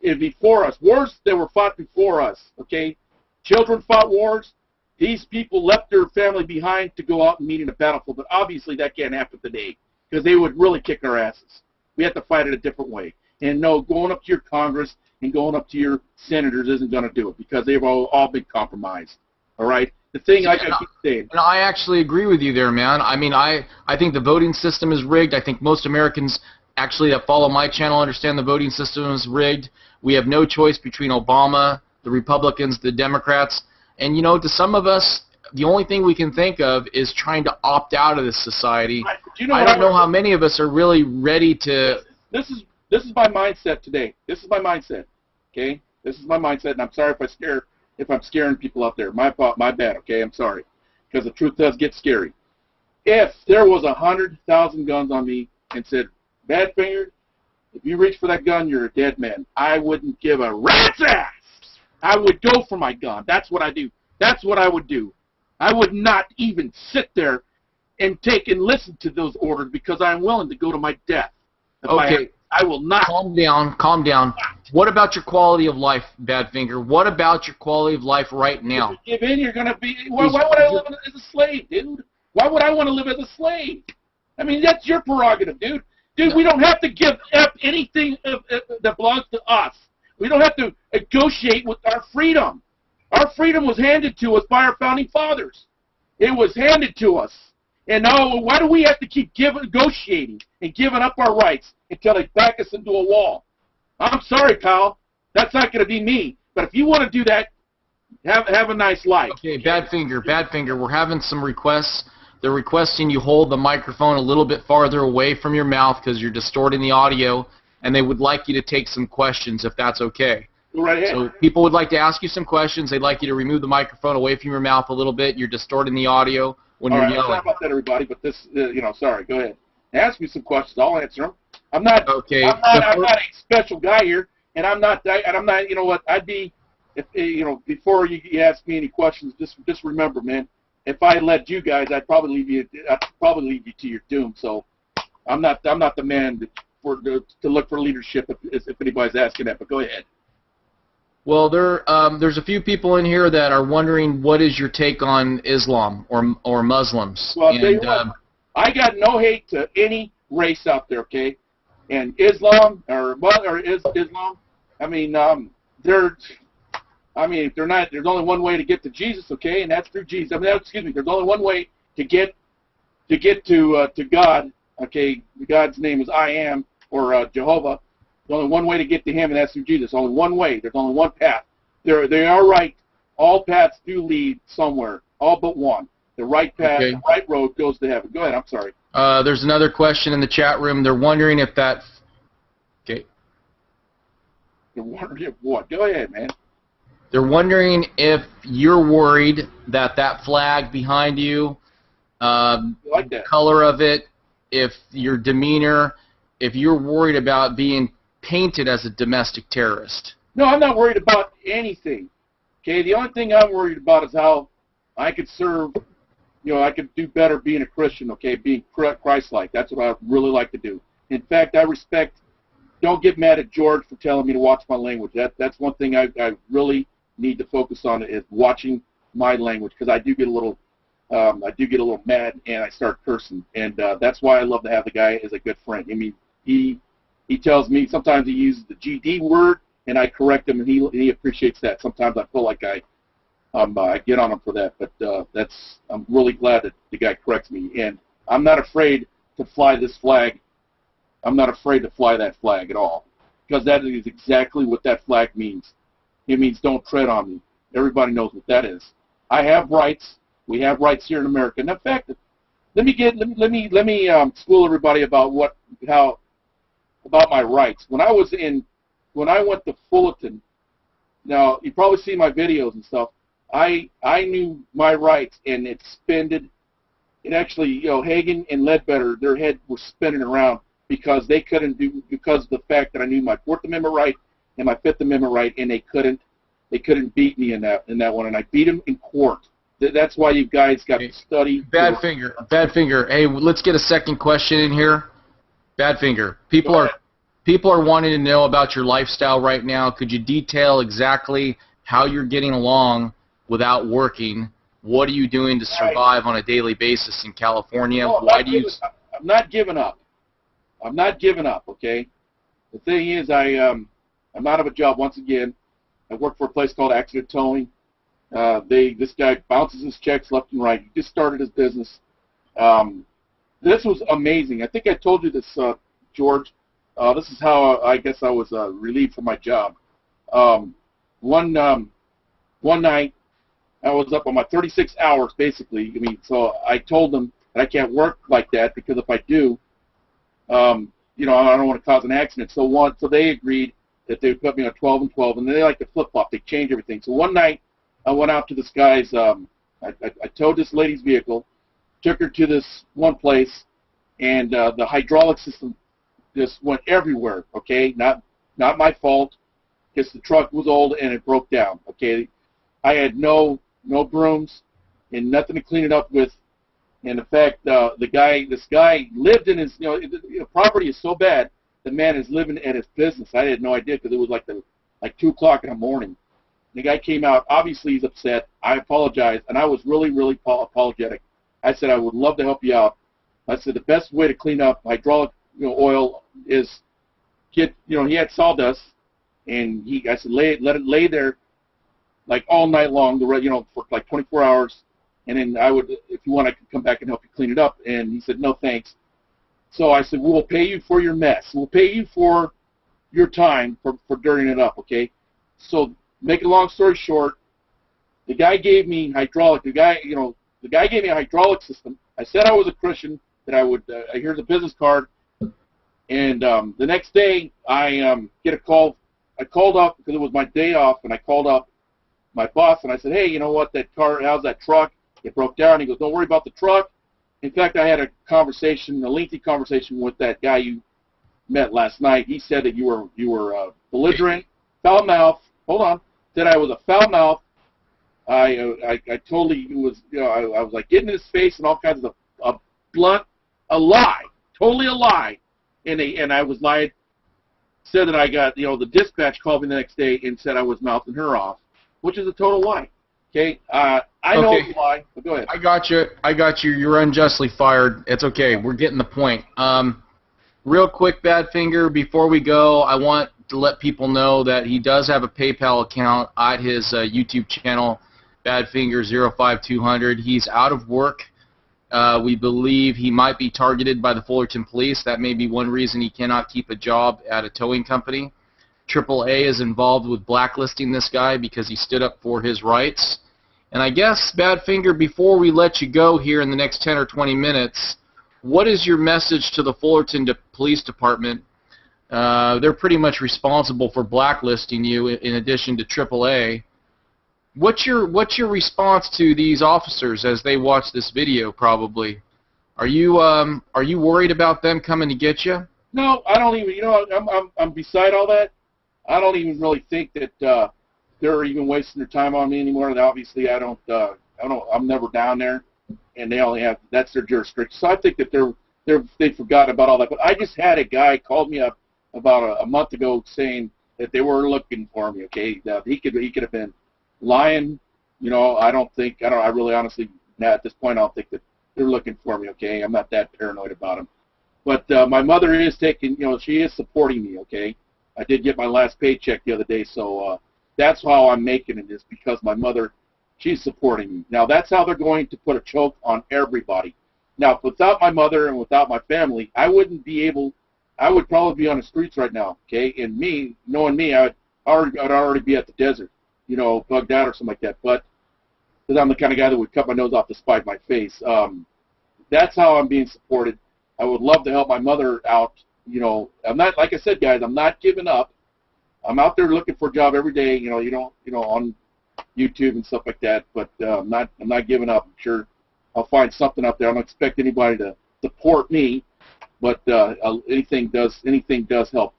before us. Wars that were fought before us. Okay, children fought wars. These people left their family behind to go out and meet in a battlefield, but obviously that can't happen today because they would really kick our asses. We have to fight it a different way. And no, going up to your Congress and going up to your senators isn't going to do it because they've all been compromised. All right? The thing I keep saying. And I actually agree with you there, man. I mean, I think the voting system is rigged. I think most Americans actually that follow my channel understand the voting system is rigged. We have no choice between Obama, the Republicans, the Democrats. And, to some of us, the only thing we can think of is trying to opt out of this society. Right, I don't know how many of us are really ready to... This is my mindset today. This is my mindset, okay? This is my mindset, and I'm sorry if I'm scaring people out there. My bad, okay? I'm sorry, because the truth does get scary. If there was 100,000 guns on me and said, Badfinger, if you reach for that gun, you're a dead man, I wouldn't give a rat's ass. I would go for my gun. That's what I do. That's what I would do. I would not even sit there and listen to those orders because I'm willing to go to my death. Okay, I will not. Calm down. Calm down. What about your quality of life, Badfinger? What about your quality of life right now? If you give in, you're going to be... Why would I live as a slave, dude? Why would I want to live as a slave? I mean, that's your prerogative, dude. Dude, we don't have to give up anything that belongs to us. We don't have to negotiate with our freedom. Our freedom was handed to us by our founding fathers. It was handed to us. And now, why do we have to keep negotiating and giving up our rights until they back us into a wall? I'm sorry, Kyle. That's not going to be me. But if you want to do that, have a nice life. Okay, Badfinger, we're having some requests. They're requesting you hold the microphone a little bit farther away from your mouth because you're distorting the audio, and they would like you to take some questions if that's okay. Go right ahead. So people would like to ask you some questions. They'd like you to remove the microphone away from your mouth a little bit. You're distorting the audio when you're yelling. Sorry about that, everybody, but this, sorry. Go ahead. Ask me some questions. I'll answer them. I'm not a special guy here, and I'm not, you know what, I'd be, before you ask me any questions, just remember, man, if I led you guys, I'd probably leave you to your doom. So I'm not the man to look for leadership if anybody's asking that. But go ahead. Well, there's a few people in here that are wondering what is your take on Islam or Muslims. Well, I'll tell you what, I got no hate to any race out there, okay? And Islam Islam, I mean, if they're not, there's only one way to get to Jesus, okay, and that's through Jesus. I mean, excuse me, there's only one way to get to God, okay. God's name is I Am, or Jehovah. There's only one way to get to Him, and that's through Jesus. Only one way. There's only one path. They are right. All paths do lead somewhere, all but one. The right path, the right road goes to heaven. Go ahead. I'm sorry. There's another question in the chat room. They're wondering if that. Okay. They're wondering what? Go ahead, man. They're wondering if you're worried that flag behind you, like the color of it, if your demeanor, if you're worried about being painted as a domestic terrorist. No, I'm not worried about anything. Okay, the only thing I'm worried about is how I could serve, I could do better being a Christian, okay, being Christ-like. That's what I really like to do. In fact, don't get mad at George for telling me to watch my language. That's one thing I really need to focus on, is watching my language, because I do get a little mad and I start cursing, and that's why I love to have the guy as a good friend. I mean, he tells me sometimes he uses the GD word, and I correct him, and he appreciates that. Sometimes I feel like I get on him for that, but I'm really glad that the guy corrects me, and I'm not afraid to fly this flag. I'm not afraid to fly that flag at all, because that is exactly what that flag means. It means don't tread on me. Everybody knows what that is. I have rights. We have rights here in America. And in fact, let me school everybody about about my rights. When I went to Fullerton, now you probably see my videos and stuff. I knew my rights, and it actually, Hagen and Ledbetter, their head was spinning around because of the fact that I knew my Fourth Amendment right and my Fifth Amendment right, and they couldn't beat me in that one, and I beat them in court. That's why you guys got to study. Badfinger. Hey, let's get a second question in here. Badfinger. People are wanting to know about your lifestyle right now. Could you detail exactly how you're getting along without working? What are you doing to survive on a daily basis in California? No, I'm not giving up. I'm not giving up. Okay. The thing is, I'm out of a job once again. I work for a place called Accident Towing. This guy bounces his checks left and right. He just started his business. This was amazing. I think I told you this, George. This is how I guess I was relieved from my job. One night, I was up on my 36 hours, basically. I mean, so I told them that I can't work like that, because if I do, I don't want to cause an accident. So they agreed that they would put me on 12 and 12, and they like to flip-flop. They change everything. So one night, I went out to this guy's, I towed this lady's vehicle, took her to this one place, and the hydraulic system just went everywhere, okay? Not my fault, because the truck was old and it broke down, okay? I had no brooms and nothing to clean it up with. And in fact, this guy lived in his, the property is so bad the man is living at his business. I had no idea because it was like 2 o'clock in the morning. The guy came out. Obviously, he's upset. I apologized, and I was really, really apologetic. I said I would love to help you out. I said the best way to clean up hydraulic oil is get, he had sawdust, and I said let it lay there like all night long, for like 24 hours, and then I would, if you want, I could come back and help you clean it up. And he said, no thanks. So I said, we'll pay you for your mess. We'll pay you for your time for dirtying it up, okay? So make a long story short, the guy gave me hydraulic. The guy gave me a hydraulic system. I said I was a Christian, that I would, here's a business card. And the next day, I get a call. I called up because it was my day off, and I called up my boss, and I said, hey, you know what, that car, how's that truck? It broke down. He goes, don't worry about the truck. In fact, I had a lengthy conversation with that guy you met last night. He said that you were belligerent, foul mouth. Hold on. Said I was a foul mouth. I totally was, I was like getting in his face and all kinds of a lie, totally a lie. And I was lied. Said that I got, the dispatch called me the next day and said I was mouthing her off, which is a total lie. Okay, I know it's a lie, but go ahead. I got you. You're unjustly fired. It's okay. We're getting the point. Real quick, Badfinger, before we go, I want to let people know that he does have a PayPal account at his YouTube channel, Badfinger05200. He's out of work. We believe he might be targeted by the Fullerton Police. That may be one reason he cannot keep a job at a towing company. AAA is involved with blacklisting this guy because he stood up for his rights. And I guess, Badfinger, before we let you go here in the next 10 or 20 minutes, what is your message to the Fullerton Police Department? They're pretty much responsible for blacklisting you in addition to AAA. What's your response to these officers as they watch this video, probably? Are you worried about them coming to get you? No, I don't even, I'm beside all that. I don't even really think that they're even wasting their time on me anymore. And obviously, I'm never down there, and they only have, that's their jurisdiction. So I think that they've forgotten about all that. But I just had a guy called me up about a month ago saying that they were looking for me. Okay, he could have been lying. I really honestly, at this point, I don't think that they're looking for me. Okay, I'm not that paranoid about them. But my mother is taking, she is supporting me. Okay, I did get my last paycheck the other day, so that's how I'm making it, is because my mother, she's supporting me. Now, that's how they're going to put a choke on everybody. Now, without my mother and without my family, I would probably be on the streets right now, okay? And me, knowing me, I'd already be at the desert, bugged out or something like that. But because I'm the kind of guy that would cut my nose off to spite my face. That's how I'm being supported. I would love to help my mother out. I'm not, like I said, guys, I'm not giving up. I'm out there looking for a job every day, on YouTube and stuff like that. But I'm not giving up. I'm sure I'll find something out there. I don't expect anybody to support me, but anything does help.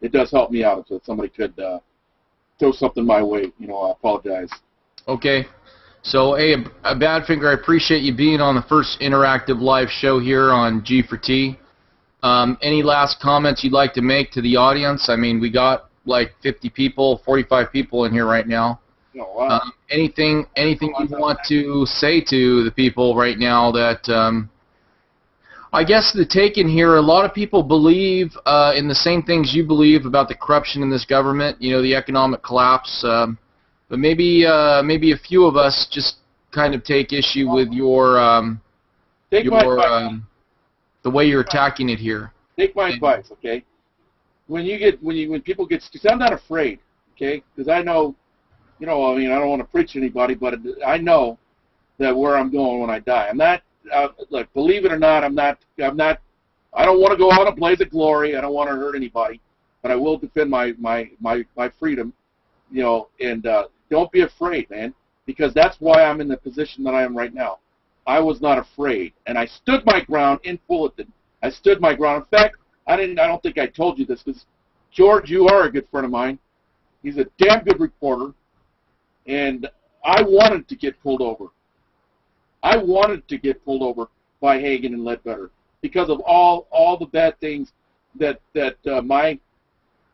It does help me out. So if somebody could throw something my way, I apologize. Okay. So, hey, Badfinger, I appreciate you being on the first interactive live show here on G4T. Any last comments you'd like to make to the audience? I mean, we got like 50 people, 45 people in here right now. Anything you want to say to the people right now that, I guess the take in here, a lot of people believe in the same things you believe about the corruption in this government, the economic collapse, but maybe a few of us just kind of take issue with the way you're attacking it here. Take my advice, okay? When people get, because I'm not afraid, okay? Because I know, I don't want to preach to anybody, but I know that where I'm going when I die. I'm not, like, believe it or not, I don't want to go out in a blaze of glory. I don't want to hurt anybody, but I will defend my freedom, and don't be afraid, man, because that's why I'm in the position that I am right now. I was not afraid, and I stood my ground in Fullerton. I stood my ground. In fact, I don't think I told you this, because George, you are a good friend of mine. He's a damn good reporter, and I wanted to get pulled over. I wanted to get pulled over by Hagen and Ledbetter because of all the bad things my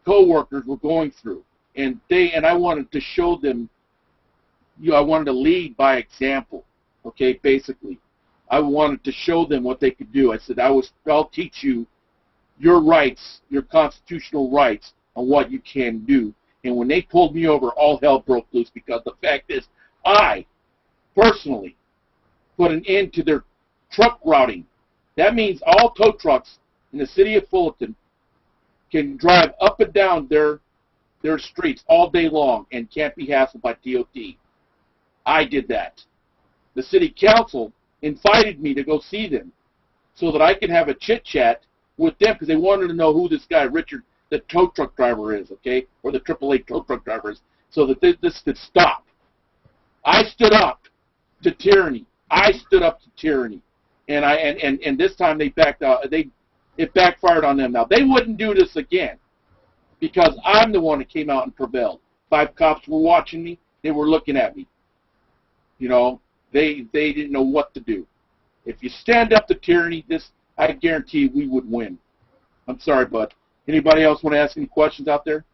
co-workers were going through, and I wanted to show them. I wanted to lead by example. Okay, basically, I wanted to show them what they could do. I said, I'll teach you your rights, your constitutional rights, on what you can do. And when they pulled me over, all hell broke loose, because the fact is, I personally put an end to their truck routing. That means all tow trucks in the city of Fullerton can drive up and down their streets all day long and can't be hassled by DOT. I did that. The city council invited me to go see them so that I could have a chit-chat with them, because they wanted to know who this guy, Richard, the tow truck driver is, okay, or the AAA tow truck driver is, so that this could stop. I stood up to tyranny. I stood up to tyranny, and this time they backed out. It backfired on them. Now they wouldn't do this again, because I'm the one that came out and prevailed. 5 cops were watching me. They were looking at me. You know, they didn't know what to do. If you stand up to tyranny, I guarantee we would win. I'm sorry, bud. Anybody else want to ask any questions out there?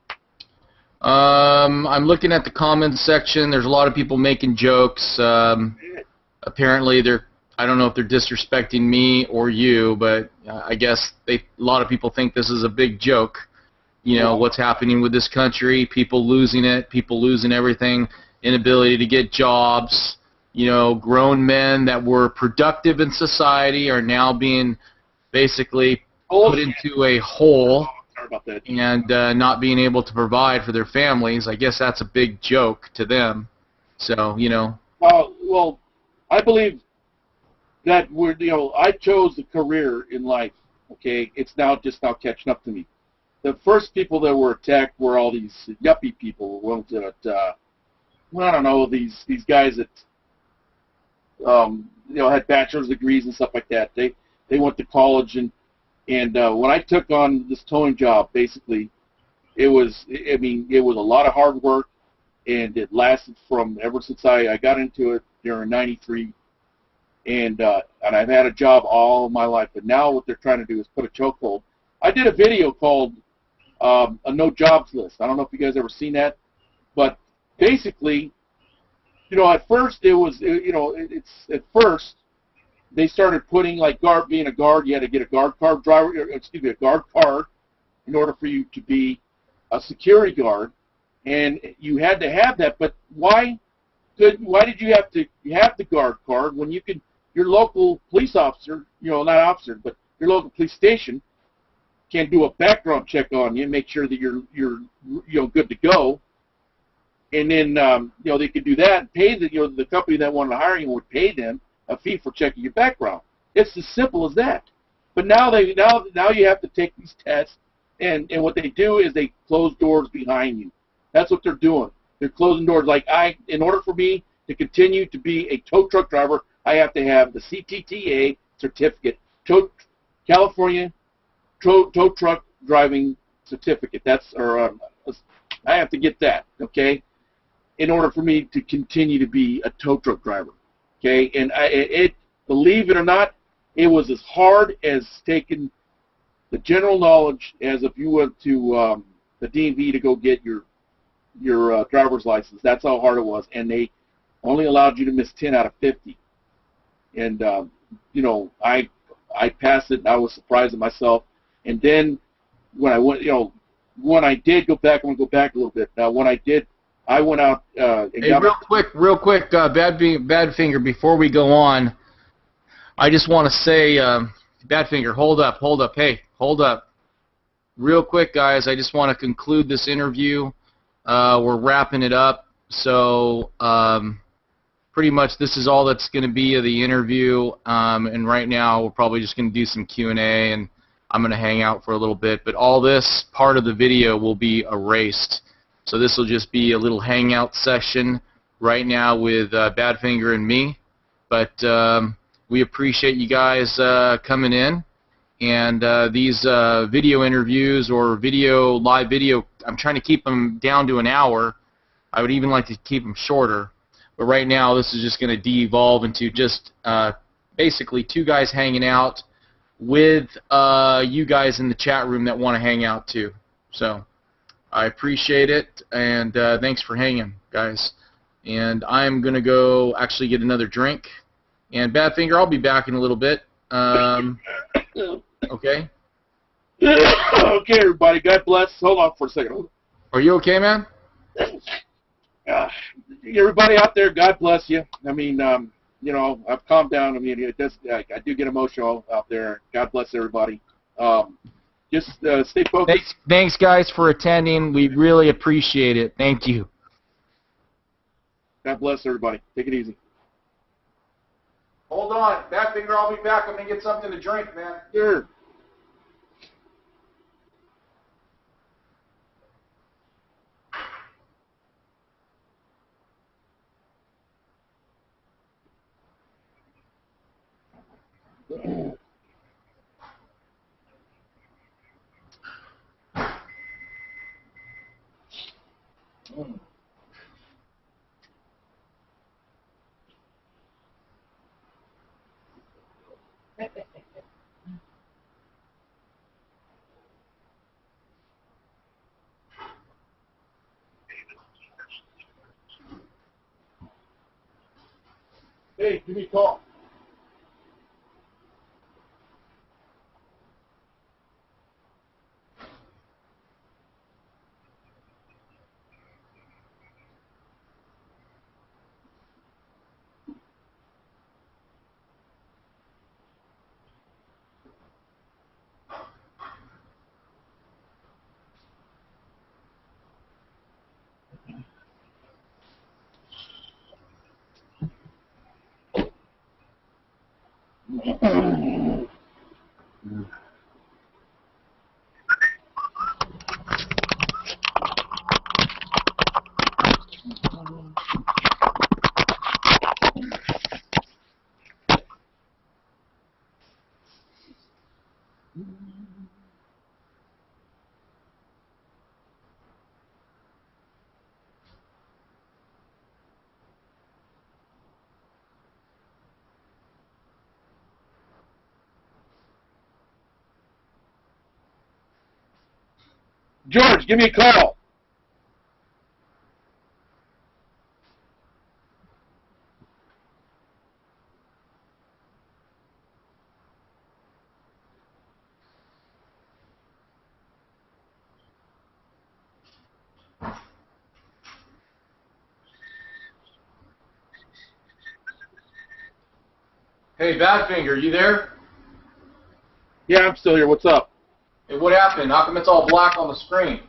I'm looking at the comments section. There's a lot of people making jokes. Apparently, I don't know if they're disrespecting me or you, but I guess a lot of people think this is a big joke. You know, what's happening with this country, people losing it, people losing everything, inability to get jobs. You know, grown men that were productive in society are now being basically put into a hole and not being able to provide for their families. I guess that's a big joke to them. So, you know. Well, I believe that I chose a career in life. Okay, it's just now catching up to me. The first people that were attacked were all these yuppie people. Ones that, I don't know, these guys that had bachelor's degrees and stuff like that. They went to college, and when I took on this towing job, basically, it was a lot of hard work, and it lasted from ever since I got into it during '93, and I've had a job all my life. But now what they're trying to do is put a chokehold. I did a video called a no jobs list. I don't know if you guys ever seen that, but basically, at first at first they started putting, like, being a guard, you had to get a guard card a guard card in order for you to be a security guard, and you had to have that. But why did you have to have the guard card when your local police officer, not officer, but your local police station can do a background check on you and make sure that you're good to go. And then they could do that and pay the company that wanted to hire you would pay them a fee for checking your background. It's as simple as that. But now you have to take these tests, and what they do is they close doors behind you. That's what they're doing. They're closing doors. Like, in order for me to continue to be a tow truck driver, I have to have the CTTA certificate, California tow truck driving certificate. I have to get that, okay, in order for me to continue to be a tow truck driver, okay? And believe it or not, it was as hard as taking the general knowledge as if you went to the DMV to go get your driver's license. That's how hard it was, and they only allowed you to miss 10 out of 50. And I passed it, and I was surprised at myself. And then when I went, when I did go back, I'm going to go back a little bit. Now, when I did, I went out and real quick, Badfinger, before we go on, I just want to say, Badfinger, hold up. Hey, hold up. Real quick, guys, I just want to conclude this interview. We're wrapping it up. So pretty much this is all that's going to be of the interview. And right now we're probably just going to do some Q&A, and I'm going to hang out for a little bit. But all this part of the video will be erased. So this will just be a little hangout session right now with Badfinger and me. But we appreciate you guys coming in. And these video interviews or live video, I'm trying to keep them down to an hour. I would even like to keep them shorter. But right now this is just going to de-evolve into just basically 2 guys hanging out, with you guys in the chat room that want to hang out too. So I appreciate it, and thanks for hanging, guys. And I'm going to go actually get another drink. And Badfinger, I'll be back in a little bit. Okay? Okay, everybody. God bless. Hold on for a second. Are you okay, man? Everybody out there, God bless you. I mean, you know, I've calmed down. I mean, it does. I do get emotional out there. God bless everybody. Just stay focused. Thanks, guys, for attending. We really appreciate it. Thank you. God bless everybody. Take it easy. Hold on. Badfinger, I'll be back. I'm going to get something to drink, man. Sure. Hey, give me a call. George, give me a call. Hey, Badfinger, you there? Yeah, I'm still here. What's up? Hey, what happened? How come it's all black on the screen?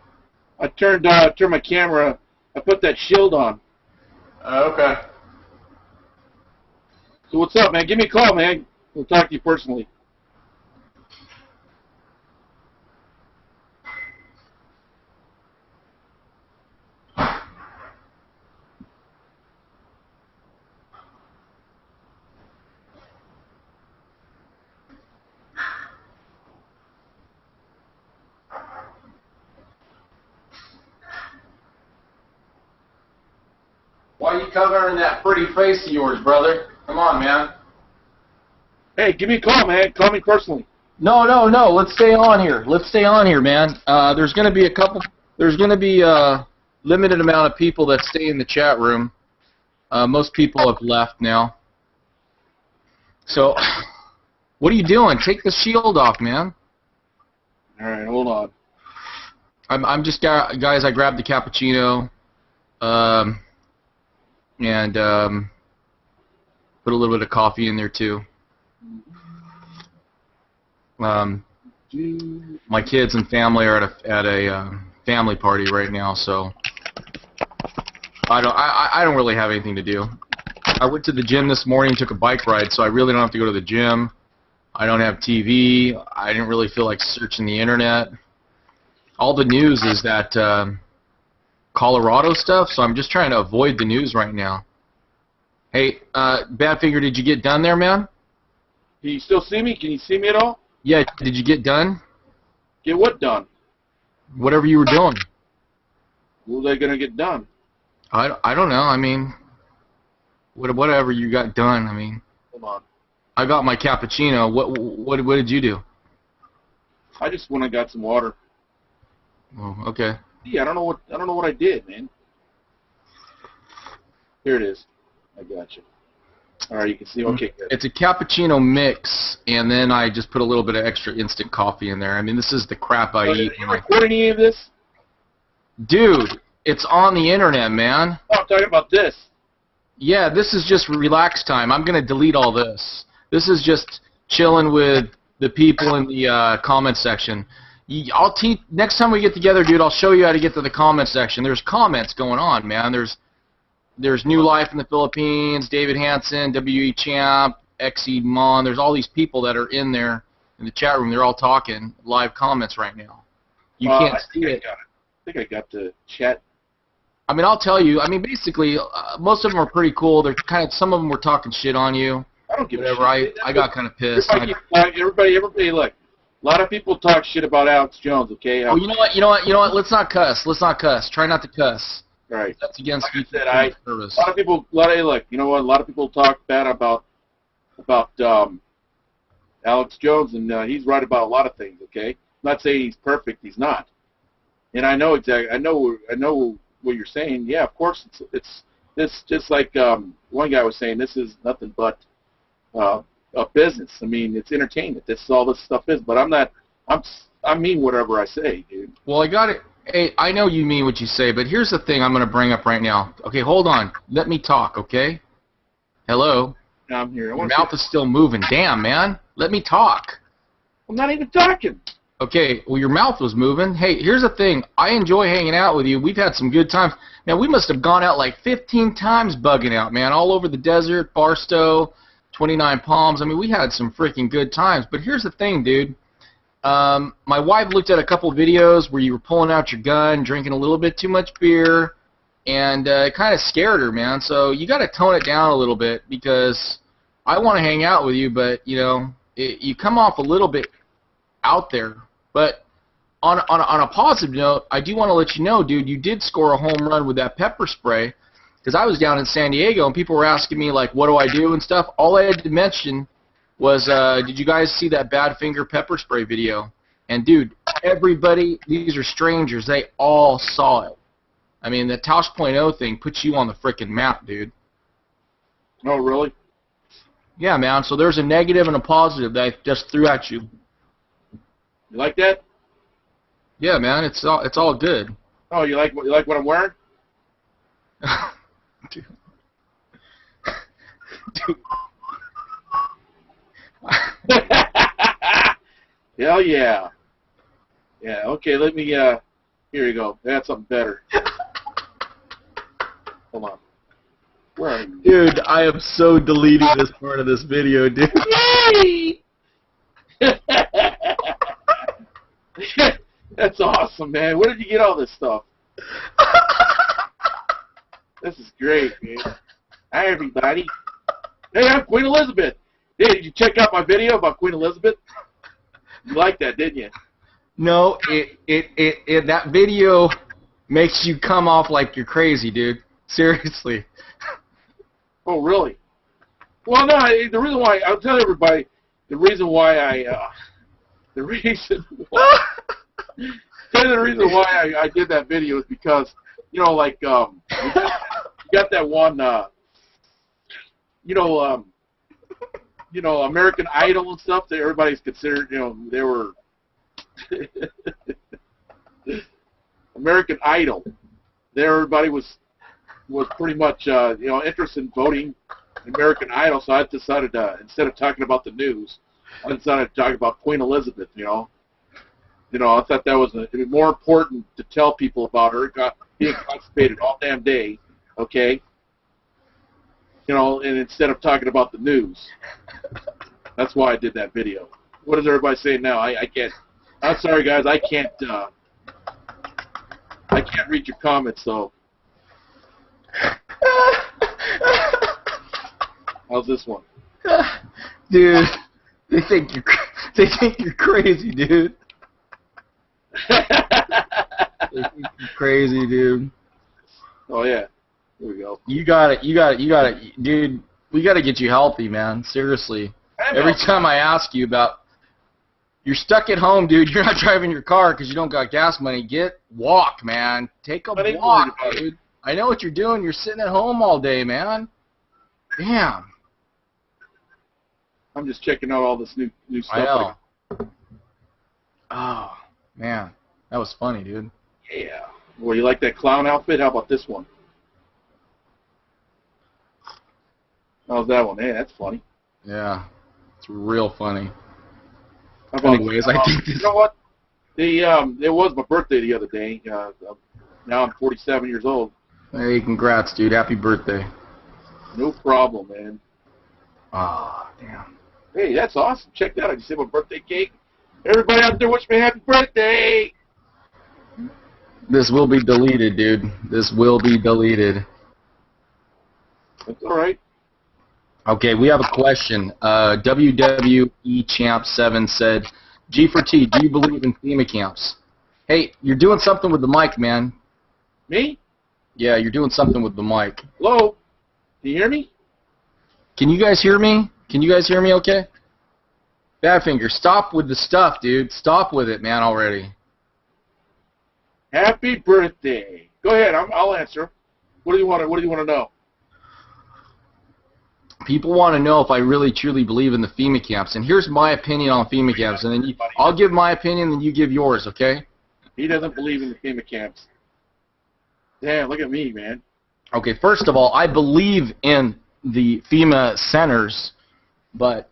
I turned my camera. I put that shield on. Okay. So what's up, man? Give me a call, man. We'll talk to you personally. Why are you covering that pretty face of yours, brother? Come on, man. Hey, give me a call, man. Call me personally. No. Let's stay on here. Let's stay on here, man. There's going to be a limited amount of people that stay in the chat room. Most people have left now. So, what are you doing? Take the shield off, man. All right, hold on. I'm just, guys, I grabbed the cappuccino. And put a little bit of coffee in there too. My kids and family are at a family party right now, so I don't really have anything to do. I went to the gym this morning, took a bike ride, so I really don't have to go to the gym. I don't have TV. I didn't really feel like searching the internet. All the news is that Colorado stuff, so I'm just trying to avoid the news right now. Hey, Badfinger, did you get done there, man? Can you still see me? Can you see me at all? Yeah, did you get done? Get what done? Whatever you were doing. What are they going to get done? I don't know. I mean, whatever you got done, I mean. Hold on. I got my cappuccino. What did you do? I just went and got some water. Oh, okay. Yeah, I don't know what I did, man. Here it is. I got you. All right, you can see. Okay, good. It's a cappuccino mix, and then I just put a little bit of extra instant coffee in there. I mean, this is the crap I eat. Are you recording any of this? Dude, it's on the internet, man. Oh, I'm talking about this. Yeah, this is just relax time. I'm gonna delete all this. This is just chilling with the people in the comment section. I'll teach next time we get together, dude. I'll show you how to get to the comment section. There's comments going on, man. There's New Life in the Philippines, David Hansen, WE Champ, Exceed Mon. There's all these people that are in there in the chat room. They're all talking live comments right now. You can't see it. I think I got the chat. I mean, I'll tell you. I mean, basically, most of them are pretty cool. They're some of them were talking shit on you. I don't give whatever. a shit. I got kind of pissed. Everybody, look. A lot of people talk shit about Alex Jones. Okay. Oh, you know what? Let's not cuss. Try not to cuss. Right. That's against like I said, service. A lot of people. Look. You know what? A lot of people talk bad about Alex Jones, and he's right about a lot of things. Okay. I'm not saying he's perfect. He's not. And I know exactly. I know what you're saying. Yeah, of course. It's just like one guy was saying. This is nothing but a business. I mean, it's entertainment. That's all this stuff is. But I mean whatever I say, dude. Well, I got it. Hey, I know you mean what you say, but here's the thing I'm going to bring up right now. Okay, hold on. Let me talk, okay? Hello? I'm here. Your mouth is still moving. Damn, man. Let me talk. I'm not even talking. Okay, well, your mouth was moving. Hey, here's the thing. I enjoy hanging out with you. We've had some good times. Man, we must have gone out like 15 times bugging out, man, all over the desert, Barstow, 29 Palms. I mean, we had some freaking good times. But here's the thing, dude. My wife looked at a couple videos where you were pulling out your gun, drinking a little bit too much beer, and it kind of scared her, man. So you got to tone it down a little bit because I want to hang out with you, but, you know, you come off a little bit out there. But on a positive note, I do want to let you know, dude, you did score a home run with that pepper spray because I was down in San Diego and people were asking me, like, what do I do and stuff. All I had to mention was, did you guys see that Badfinger pepper spray video? And, dude, everybody, these are strangers, they all saw it. I mean, the Tosh.0 thing puts you on the frickin' map, dude. Oh, really? Yeah, man, so there's a negative and a positive that I just threw at you. You like that? Yeah, man, it's all good. Oh, you like what I'm wearing? Dude. Hell yeah. Yeah, okay, let me, here you go. That's something better. Hold on. Where are you? Dude, I am so deleting this part of this video, dude. Yay! That's awesome, man. Where did you get all this stuff? This is great, man. Hi, everybody. Hey, I'm Queen Elizabeth. Hey, did you check out my video about Queen Elizabeth? You liked that, didn't you? No, that video makes you come off like you're crazy, dude. Seriously. Oh, really? Well, no, the reason why, I'll tell everybody, the reason why I did that video is because, you know, like, you got that one, American Idol and stuff that everybody's considered, you know, they were American Idol. There, everybody was pretty much, interested in voting American Idol. So I decided to, instead of talking about the news, I decided to talk about Queen Elizabeth. You know, I thought that was it'd be more important to tell people about her being constipated all damn day. Okay. You know, and instead of talking about the news. That's why I did that video. What does everybody say now? I can't. I'm sorry, guys. I can't read your comments, so. How's this one? Dude, they think you're crazy, dude. They think you're crazy, dude. Oh yeah. Here we go. You got it, dude. We got to get you healthy, man. Seriously. Every time I ask you about, you're stuck at home, dude. You're not driving your car because you don't got gas money. Walk, man. Take a walk, dude. I know what you're doing. You're sitting at home all day, man. Damn. I'm just checking out all this new stuff. I know. Oh, man. That was funny, dude. Yeah. Well, you like that clown outfit? How about this one? How's that one? Hey, that's funny. Yeah. It's real funny. Anyways, I think this... You know what? It was my birthday the other day. Now I'm 47 years old. Hey, congrats, dude. Happy birthday. No problem, man. Ah, damn. Hey, that's awesome. Check that out. I just had my birthday cake. Everybody out there wish me happy birthday. This will be deleted, dude. This will be deleted. That's all right. Okay, we have a question. WWE Champ 7 said, G4T, do you believe in FEMA camps? Hey, you're doing something with the mic, man. Me? Yeah, you're doing something with the mic. Hello? Can you hear me? Can you guys hear me? Can you guys hear me okay? Badfinger, stop with the stuff, dude. Stop with it, man, already. Happy birthday. Go ahead, I'll answer. What do you want to know? People want to know if I really truly believe in the FEMA camps, and here's my opinion on FEMA camps, and then I'll give my opinion, and you give yours, okay? He doesn't believe in the FEMA camps. Damn, look at me, man. Okay, first of all, I believe in the FEMA centers, but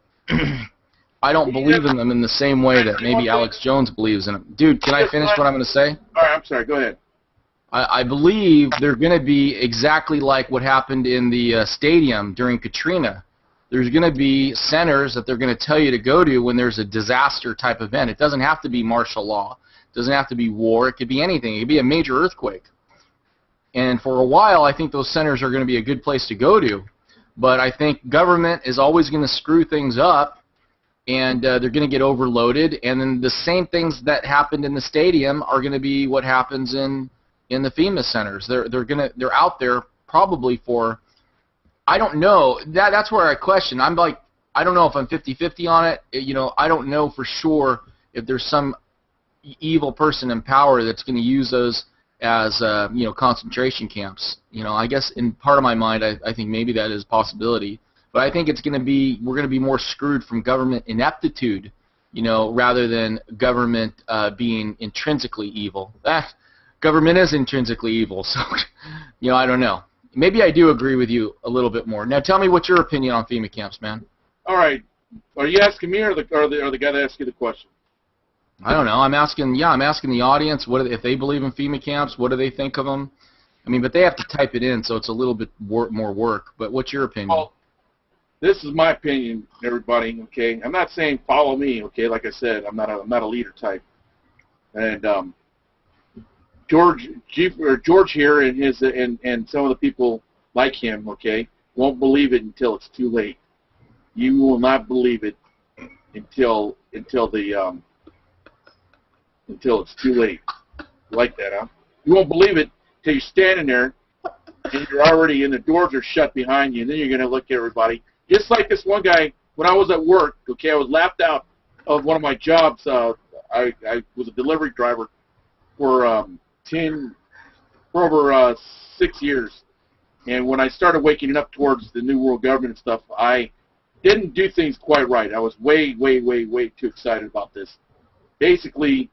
I don't believe in them in the same way that maybe Alex Jones believes in them. Dude, can I finish what I'm going to say? All right, I'm sorry. Go ahead. I believe they're going to be exactly like what happened in the stadium during Katrina. There's going to be centers that they're going to tell you to go to when there's a disaster type event. It doesn't have to be martial law. It doesn't have to be war. It could be anything. It could be a major earthquake. And for a while, I think those centers are going to be a good place to go to. But I think government is always going to screw things up, and they're going to get overloaded. And then the same things that happened in the stadium are going to be what happens in the FEMA centers. They're out there probably for, I don't know. That's where I question. I'm like, I don't know if I'm 50-50 on it. You know, I don't know for sure if there's some evil person in power that's going to use those as you know, concentration camps. You know, I guess in part of my mind, I think maybe that is a possibility. But I think it's going to be, we're going to be more screwed from government ineptitude, you know, rather than government being intrinsically evil. Government is intrinsically evil, so, you know, I don't know. Maybe I do agree with you a little bit more. Now, tell me what's your opinion on FEMA camps, man. All right. Are you asking me or the guy that asked you the question? I don't know. I'm asking the audience, if they believe in FEMA camps, what do they think of them? I mean, but they have to type it in, so it's a little bit more work. But what's your opinion? Well, this is my opinion, everybody, okay? I'm not saying follow me, okay? Like I said, I'm not a leader type. And George here and some of the people like him, okay, won't believe it until it's too late. You will not believe it until it's too late. Like that, huh? You won't believe it until you're standing there and you're already, and the doors are shut behind you, and then you're going to look at everybody. Just like this one guy, when I was at work, okay, I was laughed out of one of my jobs. I was a delivery driver for over 6 years. And when I started waking up towards the New World Government and stuff, I didn't do things quite right. I was way too excited about this. Basically,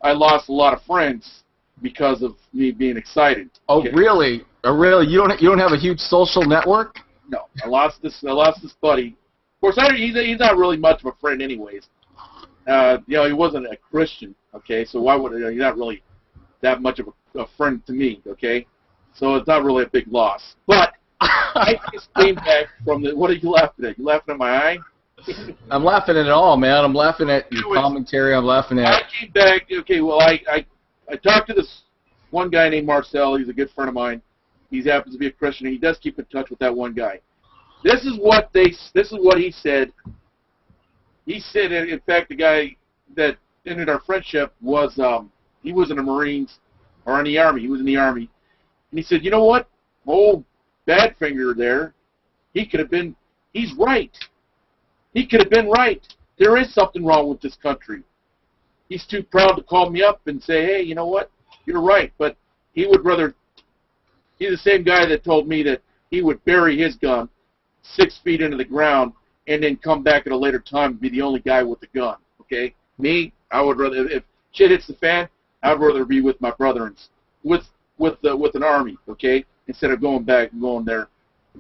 I lost a lot of friends because of me being excited. Oh, okay. Really? Oh, really? You don't have a huge social network? No, I lost this buddy. Of course, he's not really much of a friend, anyways. You know, he wasn't a Christian. Okay, so why would he's not really that much of a friend to me? Okay, so it's not really a big loss. But I just came back from the. What are you laughing at? You laughing at my eye? I'm laughing at it all, man. I'm laughing at your commentary. I'm laughing at. I came back. Okay, well, I talked to this one guy named Marcel. He's a good friend of mine. He happens to be a Christian. He does keep in touch with that one guy. This is what he said. He said, in fact, the guy that ended our friendship was he was in the Marines or in the Army. He was in the Army, and he said, you know what, old Badfinger there, he could have been. He's right. He could have been right. There is something wrong with this country. He's too proud to call me up and say, hey, you know what? You're right. But he would rather, he's the same guy that told me that he would bury his gun 6 feet into the ground and then come back at a later time and be the only guy with the gun, okay? Me, I would rather, if shit hits the fan, I'd rather be with my brother and with an army, okay? Instead of going back and going there,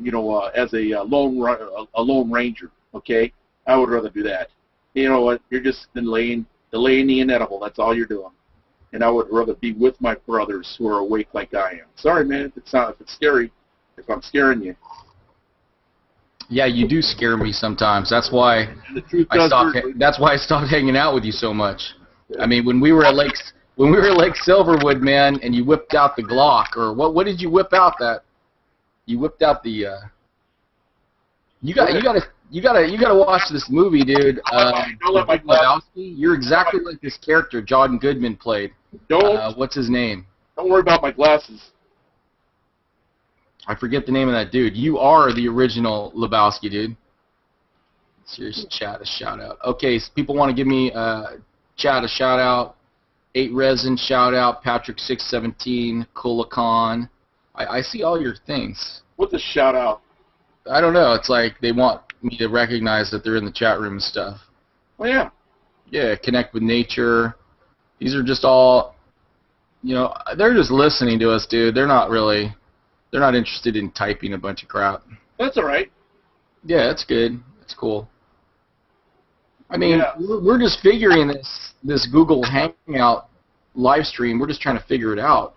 you know, as a lone ranger, okay? I would rather do that. You know what? You're just delaying the inevitable. That's all you're doing. And I would rather be with my brothers who are awake like I am. Sorry, man, if it's scary, if I'm scaring you. Yeah, you do scare me sometimes. That's why That's why I stopped hanging out with you so much. I mean, when we were at Lake Silverwood, man, and you whipped out the Glock, or what did you whip out? You whipped out the. You gotta watch this movie, dude. Don't let my glasses. You're exactly like this character John Goodman played. What's his name? Don't worry about my glasses. I forget the name of that dude. You are the original Lebowski, dude. Serious chat, a shout out. Okay, so people want to give me chat a shout out. 8 Resin shout out. Patrick 617. Kulakan. I see all your things. What's a shout out? I don't know. It's like they want me to recognize that they're in the chat room and stuff. Oh yeah. Yeah, connect with nature. These are just all, you know, they're just listening to us, dude. They're not interested in typing a bunch of crap. That's all right. Yeah, that's good. That's cool. I mean, we're just figuring this Google Hangout live stream. We're just trying to figure it out.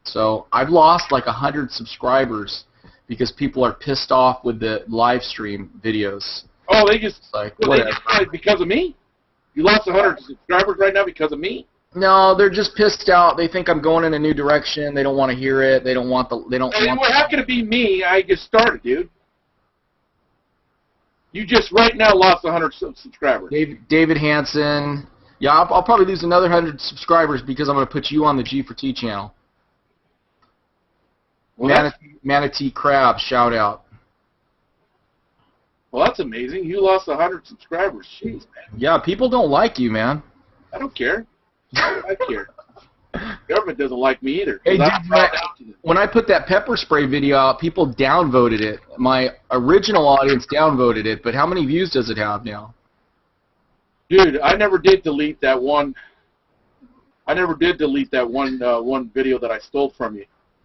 So I've lost like 100 subscribers because people are pissed off with the live stream videos. Oh, they just because of me? You lost 100 subscribers right now because of me? No, they're just pissed out. They think I'm going in a new direction. They don't want to hear it. They don't want. How can it be me? I just started, dude. You just right now lost 100 subscribers. David Hansen. Yeah, I'll probably lose another 100 subscribers because I'm going to put you on the G4T channel. Well, Manatee Crab, shout out. Well, that's amazing. You lost 100 subscribers. Jeez, man. Yeah, people don't like you, man. I don't care. I care. Government doesn't like me either. Hey, dude, when I put that pepper spray video out, people downvoted it. My original audience downvoted it, but how many views does it have now? Dude, I never did delete that one. One video that I stole from you,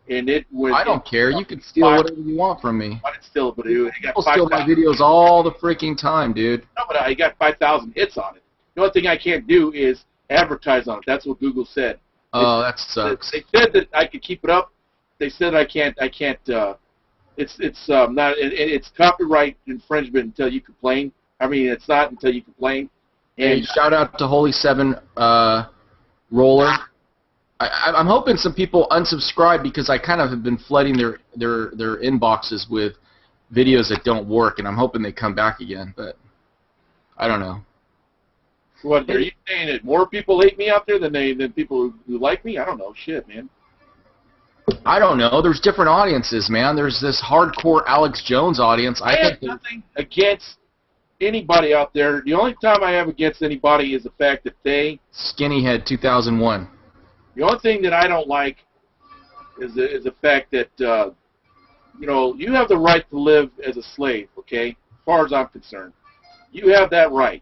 and it was. I don't care. You can steal whatever you want from me. I didn't steal it, but it got people steal my videos all the freaking time, dude. No, but I got 5,000 hits on it. The only thing I can't do is advertise on it. That's what Google said. Oh, that sucks. They said that I could keep it up. They said I can't. It's not. It's copyright infringement until you complain. I mean, it's not until you complain. And hey, shout out to Holy Seven Roller. I'm hoping some people unsubscribe because I kind of have been flooding their inboxes with videos that don't work, and I'm hoping they come back again. But I don't know. What, are you saying that more people hate me out there than people who like me? I don't know. Shit, man. I don't know. There's different audiences, man. There's this hardcore Alex Jones audience. I have nothing against anybody out there. The only time I have against anybody is the fact that they... Skinnyhead 2001. The only thing that I don't like is the fact that, you know, you have the right to live as a slave, okay, as far as I'm concerned. You have that right.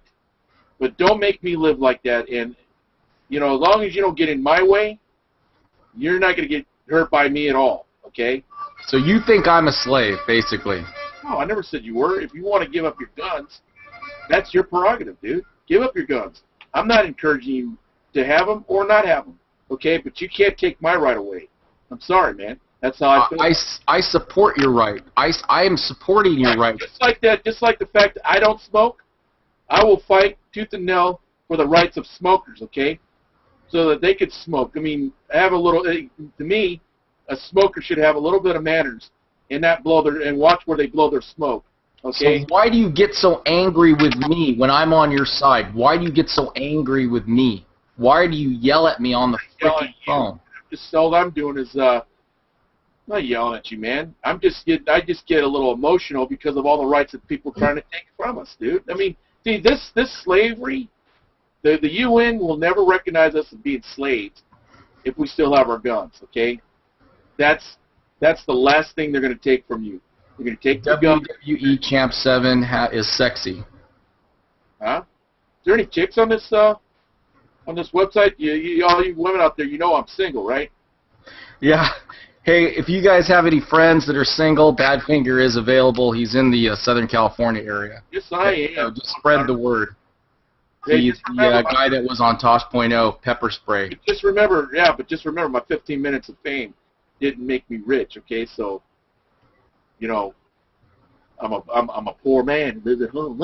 But don't make me live like that. And, you know, as long as you don't get in my way, you're not going to get hurt by me at all, okay? So you think I'm a slave, basically? No, I never said you were. If you want to give up your guns, that's your prerogative, dude. Give up your guns. I'm not encouraging you to have them or not have them, okay? But you can't take my right away. I'm sorry, man. That's how I feel. I support your right. I am supporting your right. Just like that, just like the fact that I don't smoke, I will fight tooth and nail for the rights of smokers, okay? So that they could smoke. I mean, have a little. To me, a smoker should have a little bit of manners and not blow their and watch where they blow their smoke. Okay. So why do you get so angry with me when I'm on your side? Why do you get so angry with me? Why do you yell at me on the freaking phone? Just all I'm doing is I'm not yelling at you, man. I just get a little emotional because of all the rights that people are trying to take from us, dude. I mean, see, this slavery, the UN will never recognize us as being slaves if we still have our guns, okay? That's the last thing they're going to take from you. They're going to take the gun. WWE Champ 7 is sexy. Huh? Is there any chicks on this website? All you women out there, you know I'm single, right? Yeah. Hey, if you guys have any friends that are single, Badfinger is available. He's in the Southern California area. Yes, I am. Just spread the word. Hey, He's the guy that was on Tosh.0, pepper spray. Just remember, my 15 minutes of fame didn't make me rich, okay? So, you know, I'm a poor man who lives at home.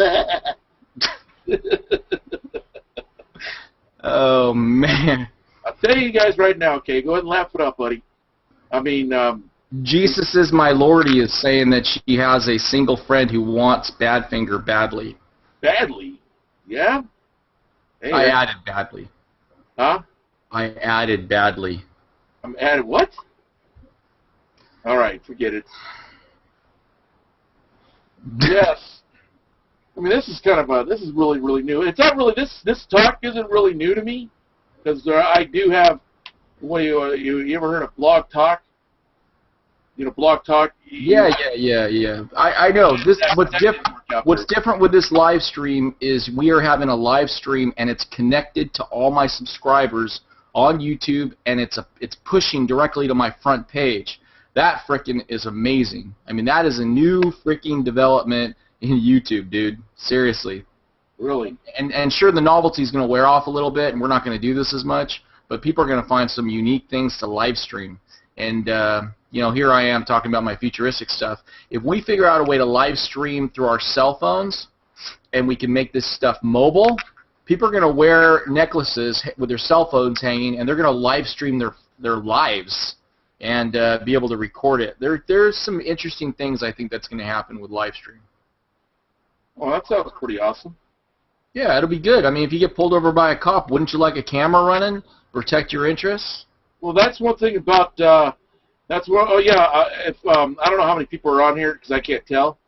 Oh, man. I'll tell you guys right now, okay? Go ahead and laugh it up, buddy. I mean, Jesus is my Lordy is saying that she has a single friend who wants Badfinger badly. Badly? Yeah? Hey, I added badly. Huh? I added badly. I'm added what? All right, forget it. Yes. I mean, this is really, really new. It's not really, this talk isn't really new to me, because I do have, you ever heard of Blog Talk? You know, Blog Talk? Yeah. I know. What's different with this live stream is we are having a live stream, and it's connected to all my subscribers on YouTube, and it's pushing directly to my front page. That frickin' is amazing. I mean, that is a new freaking development in YouTube, dude. Seriously. Really? And sure, the novelty is going to wear off a little bit, and we're not going to do this as much, but people are going to find some unique things to live stream. And, you know, here I am talking about my futuristic stuff. If we figure out a way to live stream through our cell phones, and we can make this stuff mobile, people are going to wear necklaces with their cell phones hanging, and they're going to live stream their lives and be able to record it. There's some interesting things I think that's going to happen with live stream. Oh, that sounds pretty awesome. Yeah, it'll be good. I mean, if you get pulled over by a cop, wouldn't you like a camera running, protect your interests? Well, that's one thing about, I don't know how many people are on here because I can't tell,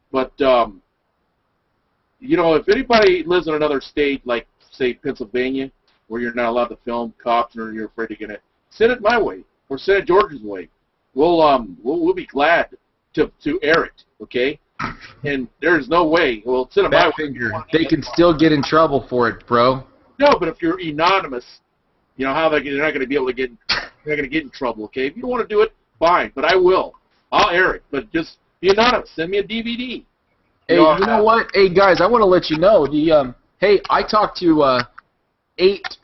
but, you know, if anybody lives in another state, like, say, Pennsylvania, where you're not allowed to film cops or you're afraid you're going to, send it my way or send it George's way. We'll be glad to air it, okay? And there's no way. Well, send it my way. They can still get in trouble for it, bro. No, but if you're anonymous, you know how they're not going to be able to get. They're not going to get in trouble. Okay, if you don't want to do it, fine. But I will. I'll air it. But just be anonymous. Send me a DVD. Hey, you know what? Hey, guys, I want to let you know. Hey, I talked to 8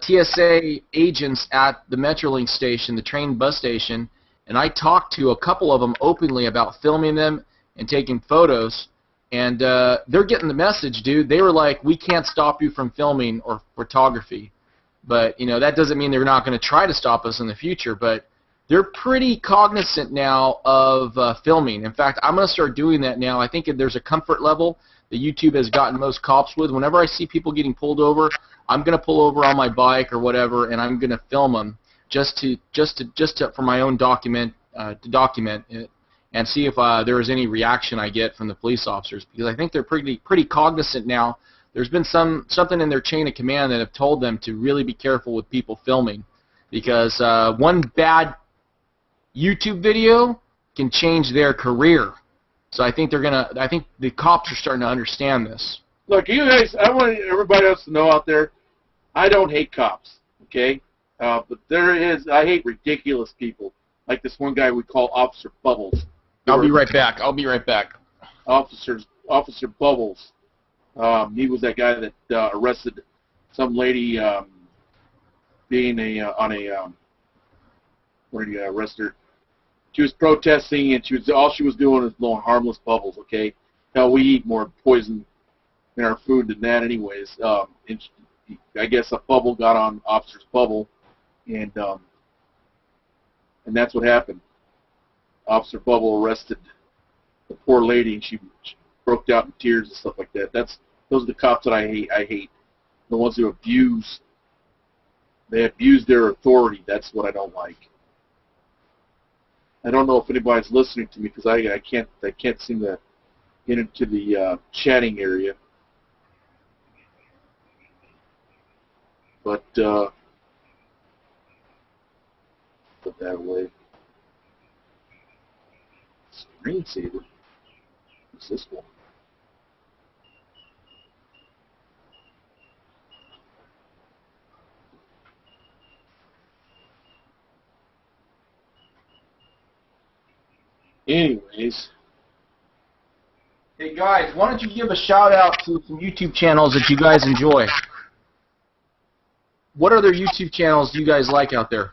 TSA agents at the Metrolink station, the train bus station, and I talked to a couple of them openly about filming them and taking photos, and they're getting the message, dude. They were like, we can't stop you from filming or photography. But, you know, that doesn't mean they're not going to try to stop us in the future, but they're pretty cognizant now of filming. In fact, I'm going to start doing that now. I think there's a comfort level that YouTube has gotten most cops with. Whenever I see people getting pulled over, I'm going to pull over on my bike or whatever, and I'm going to film them just for my own document to document it and see if there is any reaction I get from the police officers, because I think they're pretty cognizant now. There's been something in their chain of command that have told them to really be careful with people filming, because one bad YouTube video can change their career. So I think the cops are starting to understand this. Look, you guys, I want everybody else to know out there, I don't hate cops, okay? But I hate ridiculous people, like this one guy we call Officer Bubbles. I'll be right back. Officer Bubbles. He was that guy that arrested some lady being where did he arrest her? She was protesting, and all she was doing was blowing harmless bubbles. Okay, now we eat more poison in our food than that, anyways. I guess a bubble got on Officer's bubble, and that's what happened. Officer Bubble arrested the poor lady, and she broke out in tears and stuff like that. Those are the cops that I hate. The ones who abuse. They abuse their authority. That's what I don't like. I don't know if anybody's listening to me because I can't seem to get into the chatting area. But put that away. Screensaver. What's this one? Anyways. Hey guys, why don't you give a shout out to some YouTube channels that you guys enjoy? What other YouTube channels do you guys like out there?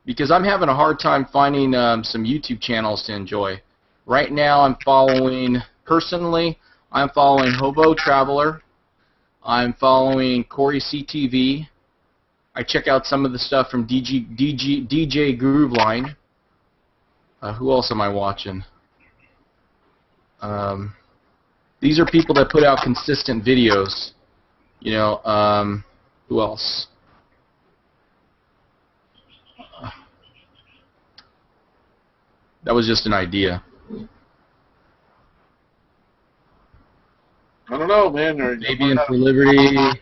Because I'm having a hard time finding some YouTube channels to enjoy. Right now I'm following Hobo Traveler. I'm following Corey CTV. I check out some of the stuff from DJ Grooveline. Who else am I watching? These are people that put out consistent videos. You know, who else? That was just an idea. I don't know, man. Fabian for Liberty,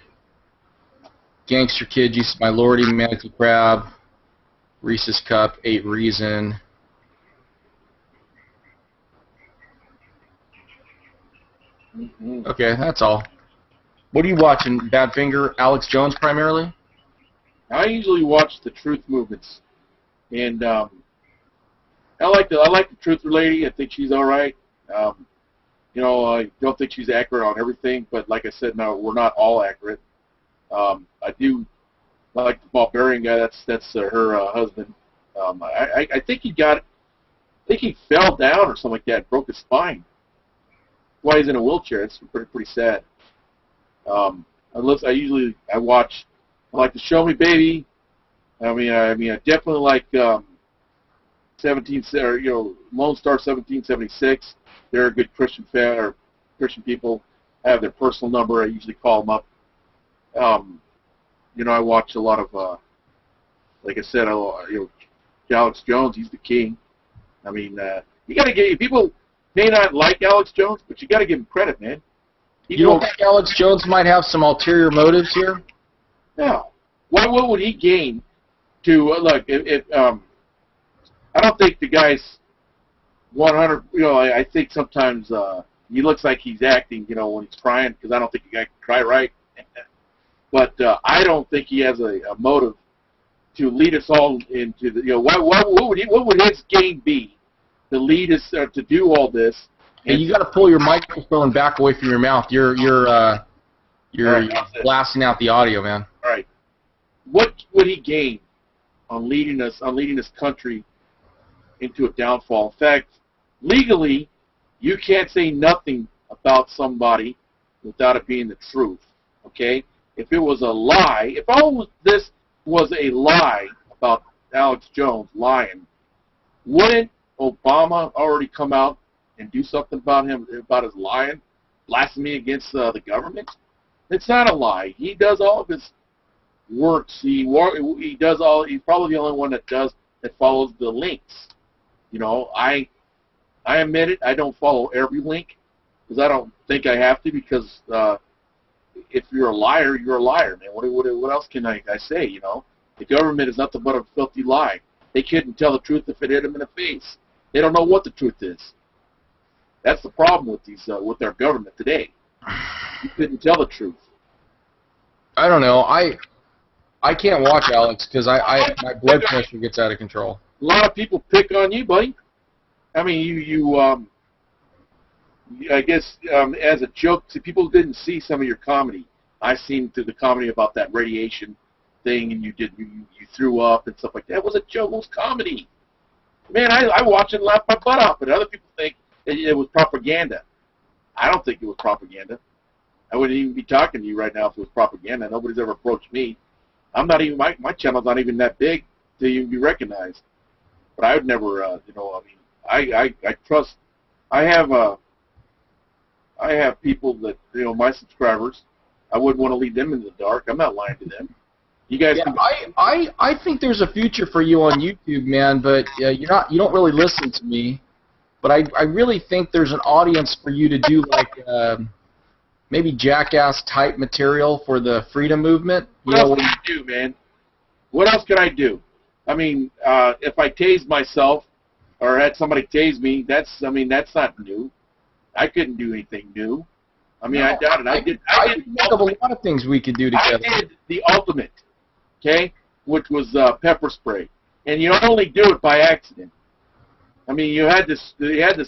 Gangster Kid, Jesus My Lordy, Manatee Crab, Reese's Cup, 8 Reason. Okay, that's all. What are you watching? Badfinger, Alex Jones primarily? I usually watch the truth movements, and I like the truth lady. I think she's all right. You know, I don't think she's accurate on everything, but like I said, no, we're not all accurate. I do like the barbarian guy. That's her husband. I think he fell down or something like that, and broke his spine. Why he's in a wheelchair? It's pretty sad. Unless I like the Show Me Baby. I definitely like 17 or Lone Star 1776. They're a good Christian people. I have their personal number. I usually call them up. I watch a lot of like I said, Alex Jones. He's the king. I mean, you got to give people may not like Alex Jones, but you got to give him credit, man. You don't think Alex Jones might have some ulterior motives here? No. What would he gain to look? I don't think the guy's 100. I think sometimes he looks like he's acting. When he's crying, because I don't think the guy can cry right. But I don't think he has a motive to lead us all into the. What would his game be to lead us to do all this? And you got to pull your microphone back away from your mouth. You're blasting out the audio, man. All right. What would he gain on leading this country into a downfall? In fact, legally, you can't say nothing about somebody without it being the truth. Okay? If it was a lie, if all this was a lie about Alex Jones lying, wouldn't Obama already come out and do something about his lying, blasphemy against the government? It's not a lie. He does all of his works. He does all. He's probably the only one that follows the links. I admit it. I don't follow every link because I don't think I have to. Because if you're a liar, you're a liar, man. What else can I say? The government is nothing but a filthy lie. They couldn't tell the truth if it hit them in the face. They don't know what the truth is. That's the problem with our government today. You couldn't tell the truth. I don't know. I can't watch Alex because my blood pressure gets out of control. A lot of people pick on you, buddy. I mean, I guess as a joke, people didn't see some of your comedy. I seen the comedy about that radiation thing, and you threw up and stuff like that. It was a joke. It was comedy. Man, I watch it and laugh my butt off, but other people think it was propaganda. I don't think it was propaganda. I wouldn't even be talking to you right now if it was propaganda. Nobody's ever approached me. I'm not even my channel's not even that big to even be recognized. But I would never, I trust. I have people that my subscribers. I wouldn't want to lead them in the dark. I'm not lying to them. You guys Yeah, can... I think there's a future for you on YouTube, man, but you don't really listen to me. But I really think there's an audience for you to do like maybe jackass type material for the freedom movement. What else can I do, man? What else can I do? I mean, if I tased myself or had somebody tase me, that's not new. I couldn't do anything new. I mean, I doubt it. I did think of a lot of things we could do together. I did the ultimate, okay, which was pepper spray, and you only do it by accident. I mean, you had this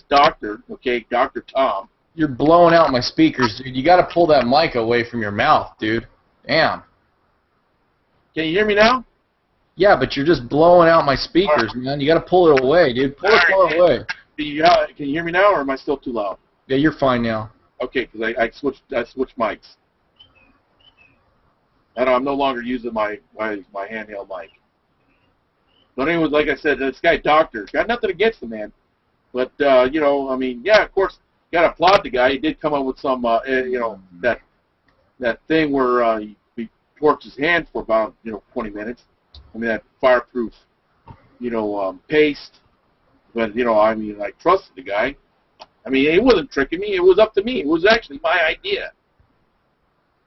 doctor, okay, Dr. Tom. You're blowing out my speakers, dude. You got to pull that mic away from your mouth, dude. Damn. Can you hear me now? Yeah, but you're just blowing out my speakers, man. You got to pull it away, dude. Pull it far away. Can you hear me now, or am I still too loud? Yeah, you're fine now. Okay, because I switched mics. And I'm no longer using my handheld mic. But anyway, like I said, this guy, doctor, got nothing against the man. But, you know, I mean, yeah, of course, got to applaud the guy. He did come up with some, you know, that thing where he torched his hand for about, 20 minutes. I mean, that fireproof, paste. But, I mean, I trusted the guy. I mean, he wasn't tricking me. It was up to me. It was actually my idea.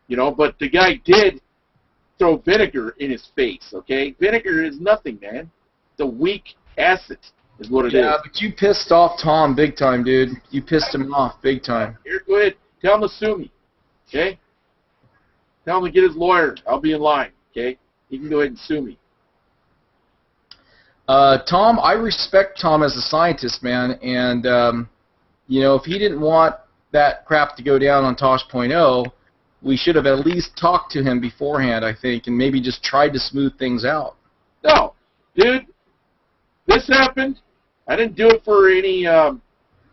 But the guy did throw vinegar in his face, okay? Vinegar is nothing, man. It's a weak acid is what it is. Yeah, but you pissed off Tom big time, dude. You pissed him off big time. Here, go ahead. Tell him to sue me, okay? Tell him to get his lawyer. I'll be in line, okay? He can go ahead and sue me. Tom, I respect Tom as a scientist, man, and, if he didn't want that crap to go down on Tosh.0, we should have at least talked to him beforehand, I think, and maybe just tried to smooth things out. No, dude, this happened. I didn't do it for any,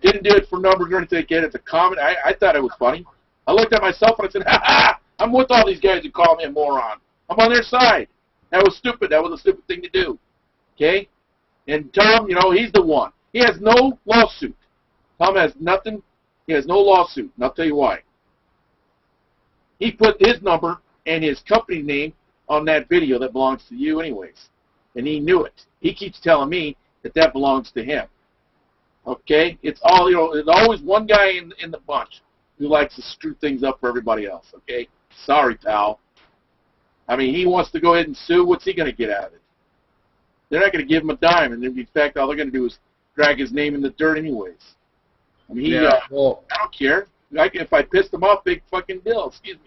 didn't do it for numbers or anything. Again, it's a comment. I thought it was funny. I looked at myself and I said, ha, I'm with all these guys who call me a moron. I'm on their side. That was stupid. That was a stupid thing to do. Okay? And Tom, he's the one. He has no lawsuit. Tom has nothing. He has no lawsuit, and I'll tell you why. He put his number and his company name on that video that belongs to you anyways. And he knew it. He keeps telling me that belongs to him. Okay? It's all, there's always one guy in the bunch who likes to screw things up for everybody else. Okay? Sorry, pal. I mean, he wants to go ahead and sue. What's he going to get out of it? They're not going to give him a dime. And in fact, all they're going to do is drag his name in the dirt anyways. I mean, I don't care. If I pissed him off, big fucking deal. Excuse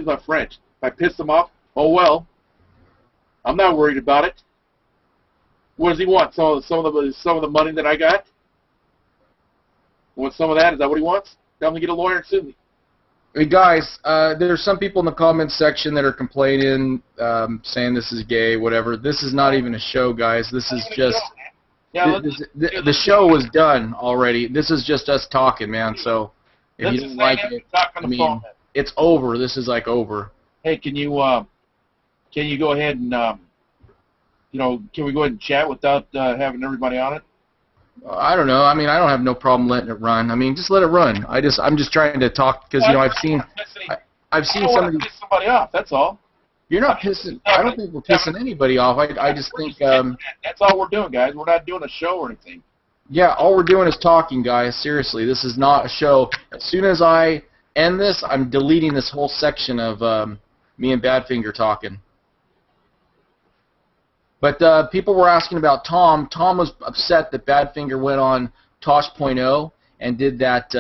my French. If I pissed him off, oh well. I'm not worried about it. What does he want? Some of the money that I got? You want some of that? Is that what he wants? Tell him to get a lawyer and sue me. Hey guys, there's some people in the comments section that are complaining, saying this is gay, whatever. This is not even a show, guys. This is just... Yeah, the show was done already. This is just us talking, man. So if you didn't like it, I mean, it's over. This is like over. Hey, can you go ahead and can we go ahead and chat without having everybody on it? I don't know. I mean, I don't have no problem letting it run. I mean, just let it run. I'm just trying to talk because I've seen somebody piss somebody off. That's all. You're not pissing. I don't think we're pissing anybody off. I just think that's all we're doing, guys. We're not doing a show or anything. Yeah, all we're doing is talking, guys. Seriously, this is not a show. As soon as I end this, I'm deleting this whole section of me and Badfinger talking. But people were asking about Tom. Tom was upset that Badfinger went on Tosh.0 and did that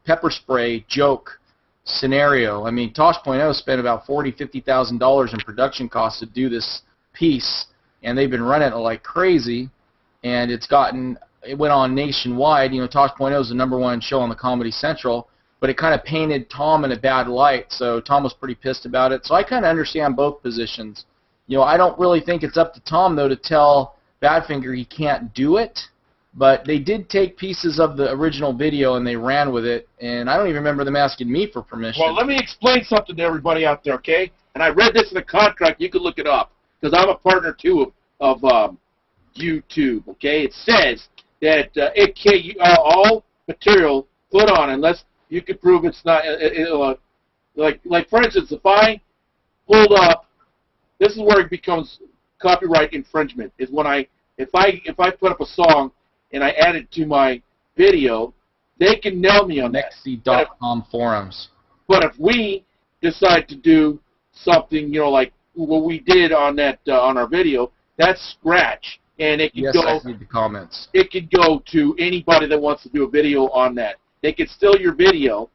pepper spray joke scenario. I mean, Tosh.0 spent about $40,000-$50,000 in production costs to do this piece, and they've been running it like crazy, and it went on nationwide. Tosh.0 is the #1 show on the Comedy Central, but it kind of painted Tom in a bad light, so Tom was pretty pissed about it. So I kind of understand both positions. I don't really think it's up to Tom, though, to tell Badfinger he can't do it. But they did take pieces of the original video and they ran with it, and I don't even remember them asking me for permission. Well, let me explain something to everybody out there, okay? And I read this in the contract. You can look it up because I'm a partner too of YouTube. Okay, it says that it can't all material put on unless you can prove it's not. Like for instance, if I pulled up this is where it becomes copyright infringement. Is when if I put up a song and I add it to my video, they can nail me on that. Nexi.com forums. But if we decide to do something, you know, like what we did on that on our video, that's scratch, and it can I read the comments. It could go to anybody that wants to do a video on that. They could steal your video.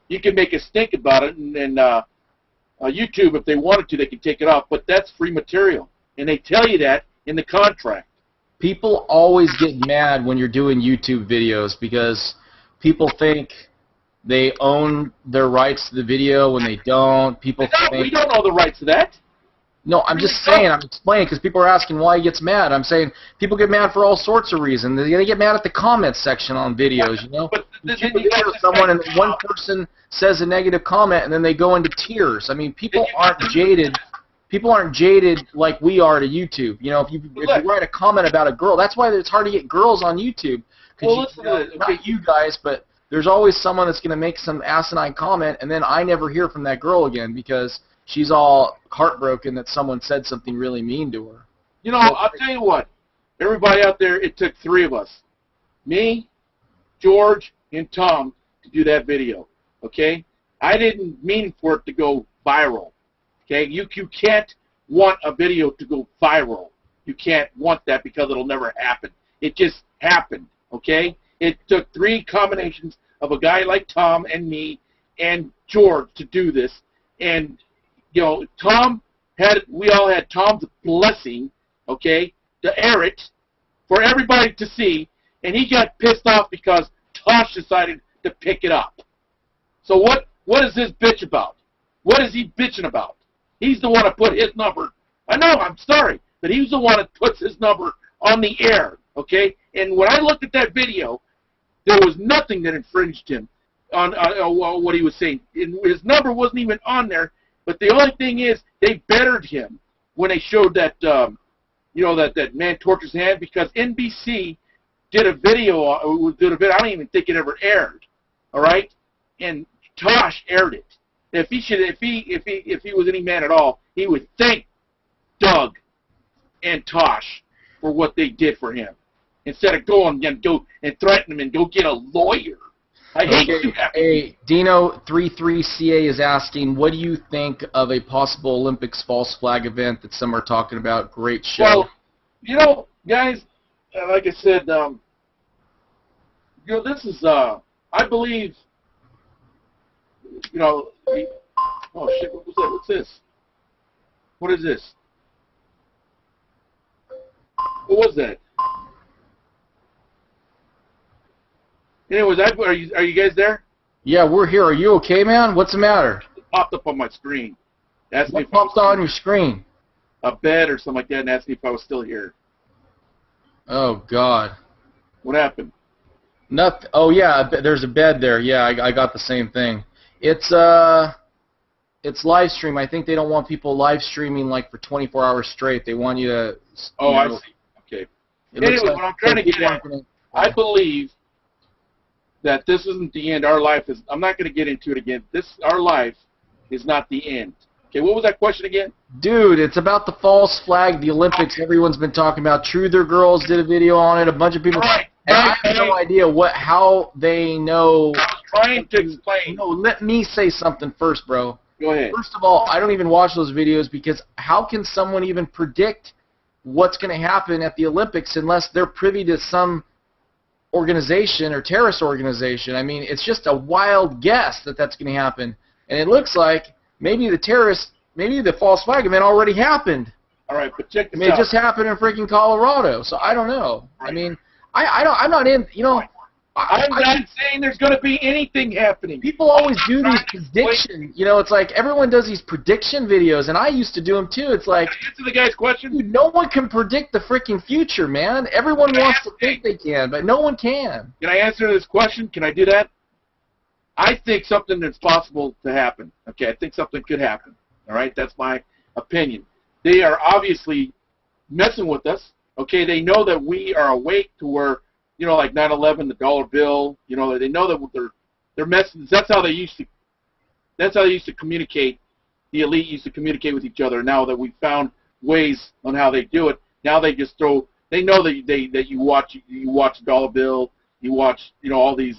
You can make a stink about it, and YouTube, if they wanted to, they could take it off. But that's free material, and they tell you that in the contract. People always get mad when you're doing YouTube videos because people think they own their rights to the video when they don't. People think we don't own the rights to that. No, I'm just saying, I'm explaining, because people are asking why he gets mad. I'm saying people get mad for all sorts of reasons. They get mad at the comments section on videos, you know? You shoot a video of someone and one person says a negative comment and then they go into tears. I mean, people aren't jaded. People aren't jaded like we are to YouTube. You know, if you write a comment about a girl, that's why it's hard to get girls on YouTube. Well, not you guys, but there's always someone that's going to make some asinine comment, and then I never hear from that girl again because she's all heartbroken that someone said something really mean to her. You know, I'll tell you what. Everybody out there, it took 3 of us. Me, George, and Tom to do that video. Okay? I didn't mean for it to go viral. Okay? You can't want a video to go viral. You can't want that because it'll never happen. It just happened. Okay? It took 3 combinations of a guy like Tom and me and George to do this. And you know, we all had Tom's blessing, okay, to air it for everybody to see, and he got pissed off because Tosh decided to pick it up. So what is this bitch about? What is he bitching about? He's the one that put his number. I know, I'm sorry, but he's the one that puts his number on the air, okay? And when I looked at that video, there was nothing that infringed him on what he was saying. His number wasn't even on there. But the only thing is, they bettered him when they showed that, you know, that man tortures hand, because NBC did a video. I don't even think it ever aired. All right, and Tosh aired it. If he was any man at all, he would thank Doug and Tosh for what they did for him, instead of going and threaten him and go get a lawyer. I hate you. Hey, Dino33CA is asking, what do you think of a possible Olympics false flag event that some are talking about? Great show. Well, you know, guys, like I said, you know, this is, I believe, you know, oh shit, what was that? What's this? What is this? What was that? Anyways, are you guys there? Yeah, we're here. Are you okay, man? What's the matter? It popped up on my screen. What popped on your screen? A bed or something like that, and asked me if I was still here. Oh, God. What happened? Nothing. Oh, yeah, there's a bed there. Yeah, I got the same thing. It's live stream. I think they don't want people live streaming like for 24 hours straight. They want you to... Oh, I see. Okay. Anyway, what I'm trying to get at, I believe that this isn't the end. Our life is... I'm not going to get into it again. Our life is not the end. Okay, what was that question again? Dude, it's about the false flag, the Olympics. Everyone's been talking about. Truther Girls did a video on it. A bunch of people... Right. And I have no idea how they know... I was trying to explain. No, let me say something first, bro. Go ahead. First of all, I don't even watch those videos because how can someone even predict what's going to happen at the Olympics unless they're privy to some organization or terrorist organization? I mean, it's just a wild guess that that's going to happen. And it looks like maybe the false flag event already happened. All right, but check this out. It out. just happened in freaking Colorado, so I don't know. Right. I mean, I'm not in, you know... I'm not saying there's going to be anything happening. People always do these predictions. You know, it's like everyone does these prediction videos, and I used to do them too. It's like... Can I answer the guy's question? Dude, no one can predict the freaking future, man. Everyone wants to think they can, but no one can. Can I answer this question? Can I do that? I think something that's possible to happen. Okay, I think something could happen. All right, that's my opinion. They are obviously messing with us. Okay, they know that we are awake to where, you know, like 9/11, the dollar bill. You know, they know that they're messing. That's how they used to communicate the elite used to communicate with each other. Now that we've found ways on how they do it, now they just throw. They know that you watch Dollar Bill, you watch all these.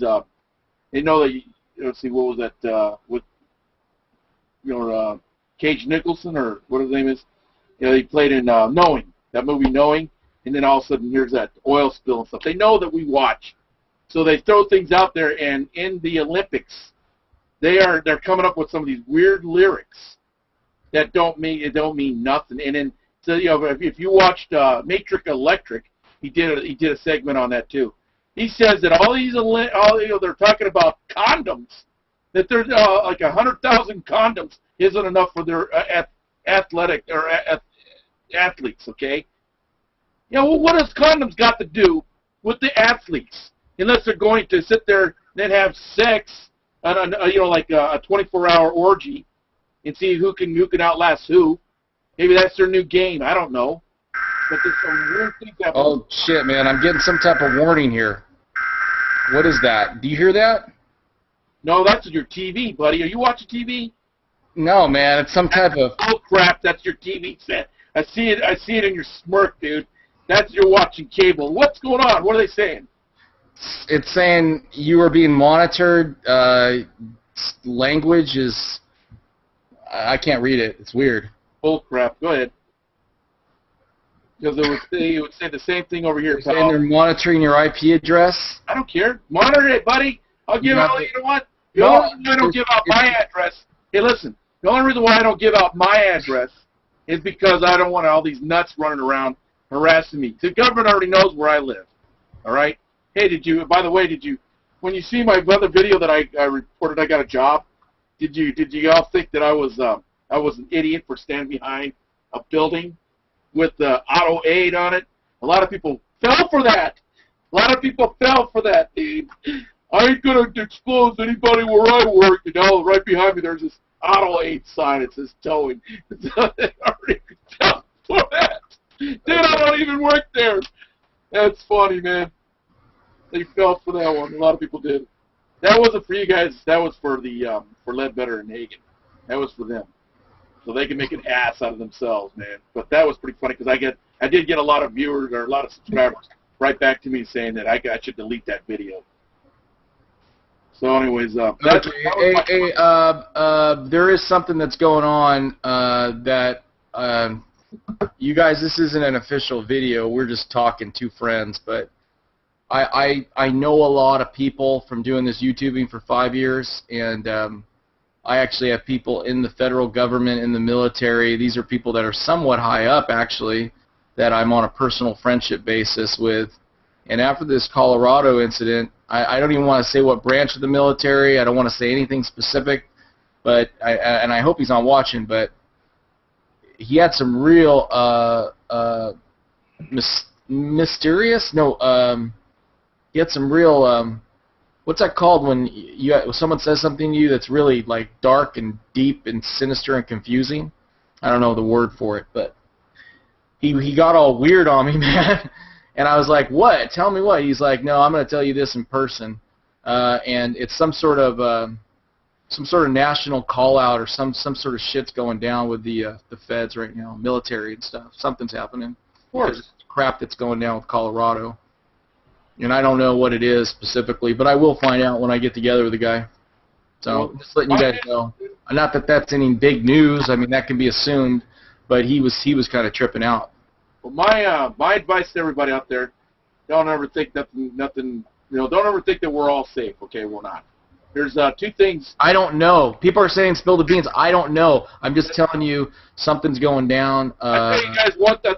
They know that let's see, what was that with Cage Nicholson, or what his name is? He played in Knowing, that movie Knowing, and then all of a sudden here's that oil spill and stuff. They know that we watch, so they throw things out there. And in the Olympics, they're coming up with some of these weird lyrics that don't mean nothing. And then so if you watched Matrix Electric, he did a segment on that too. He says that they're talking about condoms, that there's like 100,000 condoms isn't enough for their athletic or athletes. Okay, well, what has condoms got to do with the athletes? Unless they're going to sit there and then have sex on like a 24-hour orgy and see who can outlast who. Maybe that's their new game. I don't know. But there's some weird things happening. Oh shit, man! I'm getting some type of warning here. What is that? Do you hear that? No, that's your TV, buddy. Are you watching TV? No, man. It's some type of. Oh crap! That's your TV set. I see it in your smirk, dude. That's you're watching cable. What's going on? What are they saying? It's saying you are being monitored. Language is. I can't read it. It's weird. Bull crap. Go ahead. Because it would say the same thing over here. And they're monitoring your IP address. I don't care. Monitor it, buddy. I'll give out. You know what? The No, only reason I don't give out my address. Hey, listen. The only reason why I don't give out my address is because I don't want all these nuts running around harassing me. The government already knows where I live. All right. Hey, by the way, when you see my other video that I reported I got a job, did you all think that I was an idiot for standing behind a building with auto aid on it? A lot of people fell for that. Dude. I ain't gonna expose anybody where I work. Right behind me there's this auto aid sign. It says towing. They already fell for that. Dude, I don't even work there. That's funny, man. They fell for that one. A lot of people did. That wasn't for you guys. That was for the for Ledbetter and Hagen. That was for them, so they can make an ass out of themselves, man. But that was pretty funny because I did get a lot of viewers or a lot of subscribers right back to me saying that I should delete that video. So, anyways, there is something that's going on that you guys. This isn't an official video. We're just talking, two friends, but. I know a lot of people from doing this YouTubing for 5 years, and I actually have people in the federal government, in the military. These are people that are somewhat high up, actually, that I'm on a personal friendship basis with. And after this Colorado incident, I don't even want to say what branch of the military. I don't want to say anything specific, but and I hope he's not watching, but he had some real mysterious, no, he had some real, what's that called when someone says something to you that's really like dark and deep and sinister and confusing? I don't know the word for it, but he got all weird on me, man. And I was like, what? Tell me what? He's like, no, I'm going to tell you this in person. And it's some sort of national call out or some sort of shit's going down with the feds right now, military and stuff. Something's happening. Of course. There's crap that's going down with Colorado. And I don't know what it is specifically, but I will find out when I get together with the guy. So just letting you guys know. Not that that's any big news. I mean, that can be assumed, but he was kind of tripping out. Well, my advice to everybody out there: don't ever think nothing. Don't ever think that we're all safe. Okay, we're not. There's two things. I don't know. People are saying spill the beans. I don't know. I'm just telling you something's going down. I'll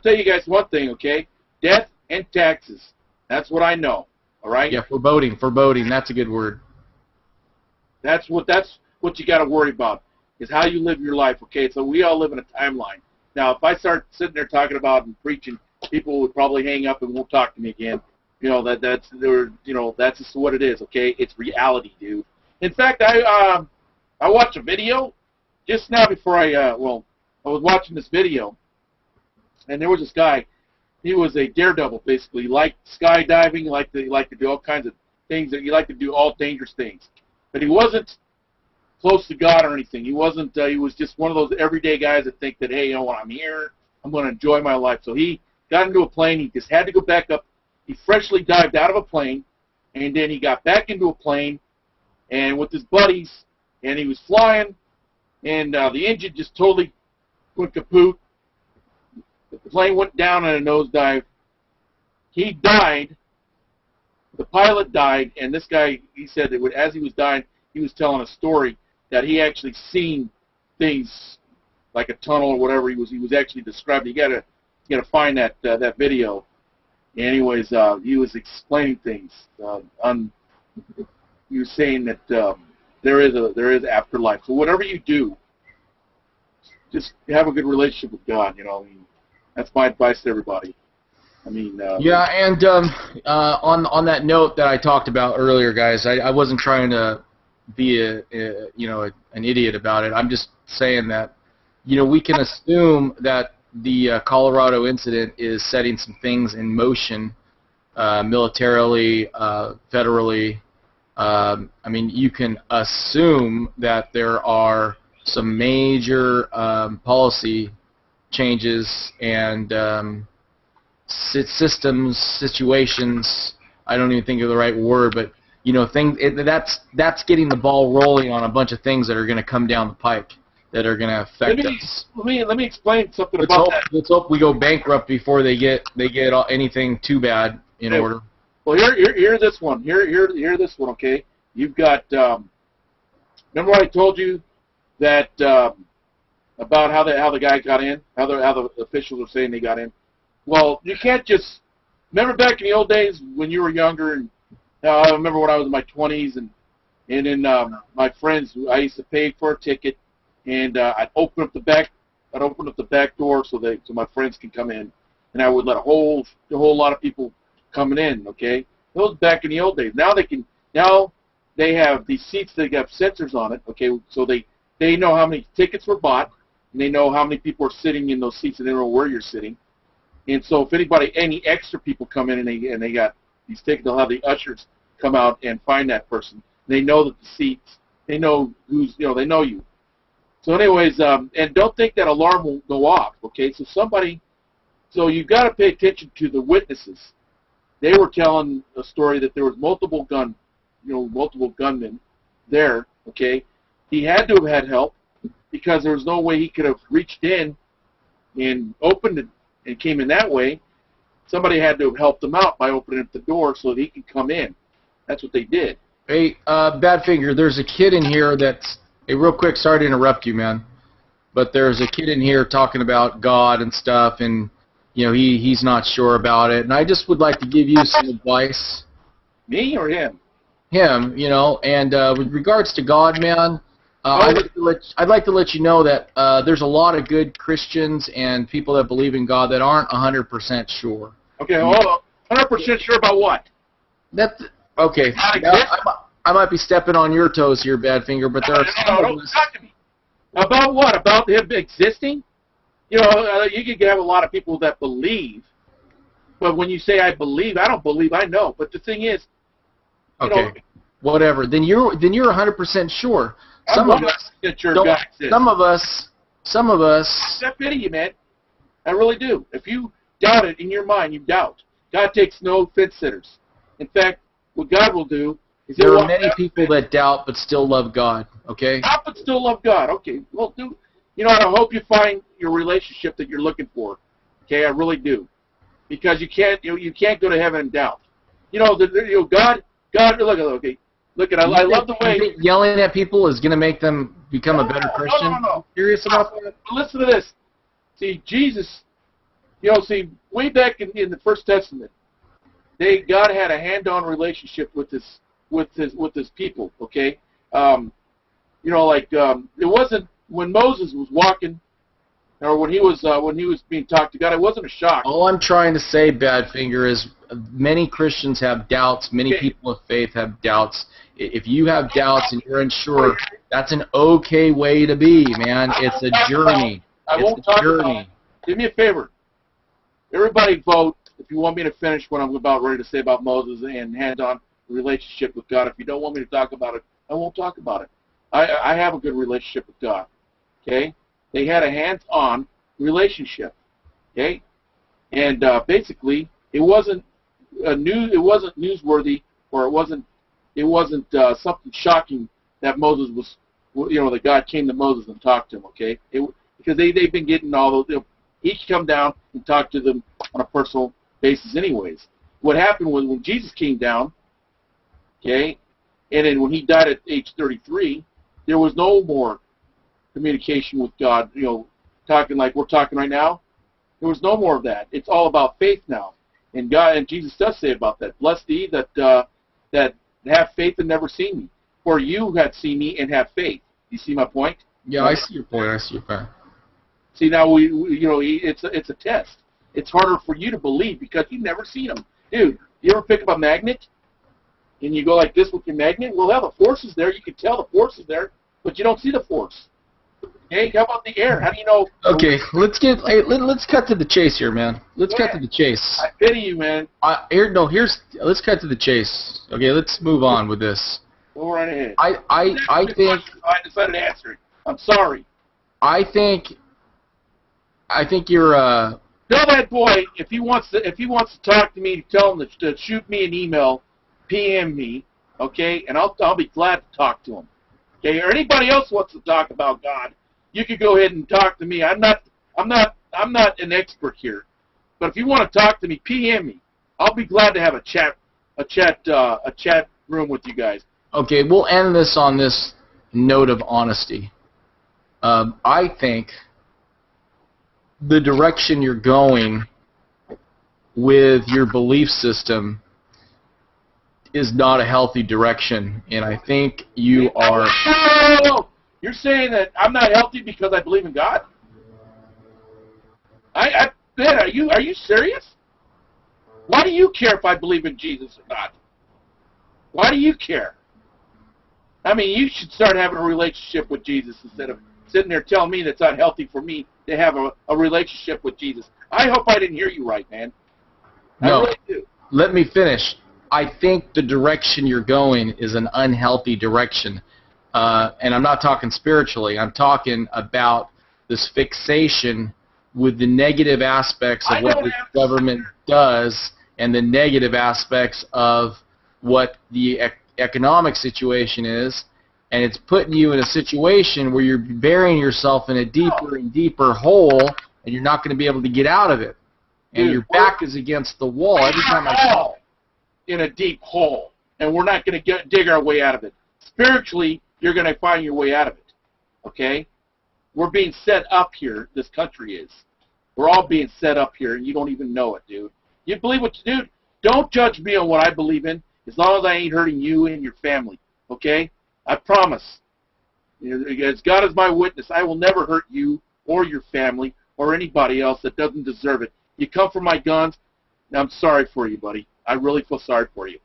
tell you guys one thing. Okay, death and taxes. That's what I know. All right. Yeah, foreboding. That's a good word. That's what you got to worry about is how you live your life. Okay, so we all live in a timeline. Now, if I start sitting there talking about and preaching, people would probably hang up and won't talk to me again. That's just what it is. Okay, it's reality, dude. In fact, I watched a video just now before I was watching this video, and there was this guy. He was a daredevil, basically. He liked skydiving, he liked to do all kinds of things. He liked to do all dangerous things. But he wasn't close to God or anything. He wasn't. He was just one of those everyday guys that think that, hey, you know what, I'm here. I'm going to enjoy my life. So he got into a plane. He just had to go back up. He freshly dived out of a plane, and then he got back into a plane, and with his buddies, and he was flying, and the engine just totally went kaput. The plane went down in a nosedive. He died. The pilot died, and this guy, he said that as he was dying, he was telling a story that he actually seen things like a tunnel or whatever. He was actually describing. You gotta find that video. Anyways, he was explaining things. He was saying that there is afterlife. So whatever you do, just have a good relationship with God. You know, I mean, that's my advice to everybody. I mean, yeah, and on that note that I talked about earlier, guys, I wasn't trying to be an idiot about it. I'm just saying that, you know, we can assume that the Colorado incident is setting some things in motion, militarily, federally. I mean, you can assume that there are some major policy changes and systems, situations. I don't even think of the right word, but you know, that's getting the ball rolling on a bunch of things that are going to come down the pike that are going to affect us. Let me explain something about that. Let's hope we go bankrupt before they get anything too bad in order. Well, hear this one. Hear this one. Okay, you've got. Remember what I told you that about how the guy got in, how the officials are saying they got in. Well, you can't just remember back in the old days when you were younger, and I remember when I was in my 20s, and then my friends, I used to pay for a ticket, and I'd open up the back door so my friends can come in, and I would let a whole lot of people coming in. Okay, those back in the old days. Now they have these seats that have sensors on it. Okay, so they know how many tickets were bought, and they know how many people are sitting in those seats, and they know where you're sitting. And so if any extra people come in and they got these tickets, they'll have the ushers come out and find that person. They know that the seats, they know they know you. So anyways, and don't think that alarm will go off, okay? So you've got to pay attention to the witnesses. They were telling a story that there was multiple gunmen there, okay? He had to have had help because there was no way he could have reached in and opened it and came in that way. Somebody had to have helped him out by opening up the door so that he could come in. That's what they did. Hey, Badfinger, there's a kid in here that's... Hey, real quick, sorry to interrupt you, man. But there's a kid in here talking about God and stuff, and, you know, he's not sure about it. And I just would like to give you some advice. Me or him? Him, you know. And with regards to God, man, I'd like to let you know that there's a lot of good Christians and people that believe in God that aren't 100% sure. Okay, hold on. 100% sure about what? Okay. I might be stepping on your toes here, Badfinger, but there are some of us. Talk to me. About what? About him existing? You know, you can have a lot of people that believe, but when you say I believe, I don't believe. I know. But the thing is, okay, whatever. Then you're 100% sure. Some of us don't. Some of us. I pity you, man. I really do. If you doubt it in your mind, you doubt. God takes no fence sitters. In fact, what God will do is there are many people that doubt but still love God. Okay. Doubt but still love God. Okay. Well, you know, I hope you find your relationship that you're looking for. Okay, I really do, because you can't go to heaven in doubt. You know, God. Look at. I love the way you think yelling at people is going to make them become a better Christian. No. Serious about that? Listen to this. See, Jesus. You know, way back in the First Testament, God had a hand-on relationship with his people. Okay, you know, like it wasn't when Moses was walking, or when he was being talked to God. It wasn't a shock. All I'm trying to say, Badfinger, is many Christians have doubts. Many people of faith have doubts. If you have doubts and you're unsure, that's an okay way to be, man. It's a journey. I won't talk about it. Do me a favor. Everybody vote if you want me to finish what I'm about ready to say about Moses and hand-on relationship with God. If you don't want me to talk about it, I won't talk about it. I have a good relationship with God. Okay, they had a hands-on relationship. Okay, and basically it wasn't newsworthy, or it wasn't something shocking that Moses was, that God came to Moses and talked to him. Okay, because they've been getting all those. He could come down and talk to them on a personal basis, anyways. What happened was when Jesus came down, okay, and then when he died at age 33, there was no more communication with God. Talking like we're talking right now. There was no more of that. It's all about faith now, and Jesus does say about that. Blessed ye that have faith and never seen me, for you have seen me and have faith. You see my point? Yeah, I see your point. See, now it's a test. It's harder for you to believe because you've never seen them. Dude, you ever pick up a magnet and you go like this with your magnet? Well, the force is there. You can tell the force is there, but you don't see the force. Okay, how about the air? How do you know? Okay, let's cut to the chase here, man. Let's cut to the chase. I pity you, man. Let's cut to the chase. Okay, let's move on with this. Go right ahead. I think I decided to answer it. I'm sorry. I think you're Tell that boy if he wants to talk to me, tell him to shoot me an email, PM me, okay, and I'll be glad to talk to him. Okay, or anybody else wants to talk about God, you could go ahead and talk to me. I'm not an expert here, but if you want to talk to me, PM me. I'll be glad to have a chat room with you guys. Okay, we'll end this on this note of honesty. I think the direction you're going with your belief system is not a healthy direction, and I think you are... You're saying that I'm not healthy because I believe in God? Ben, are you serious? Why do you care if I believe in Jesus or not? Why do you care? I mean, you should start having a relationship with Jesus instead of sitting there telling me that's not healthy for me to have a relationship with Jesus. I hope I didn't hear you right, man. No, I really do. Let me finish. I think the direction you're going is an unhealthy direction. And I'm not talking spiritually. I'm talking about this fixation with the negative aspects of what the government does and the negative aspects of what the economic situation is. And it's putting you in a situation where you're burying yourself in a deeper and deeper hole, and you're not going to be able to get out of it. And your back is against the wall every time I talk. In a deep hole, and we're not going to dig our way out of it. Spiritually, you're going to find your way out of it. Okay? We're being set up here. This country is. We're all being set up here, and you don't even know it, dude. You believe what you do. Don't judge me on what I believe in, as long as I ain't hurting you and your family. Okay? I promise. As God is my witness, I will never hurt you or your family or anybody else that doesn't deserve it. You come for my guns, I'm sorry for you, buddy. I really feel sorry for you.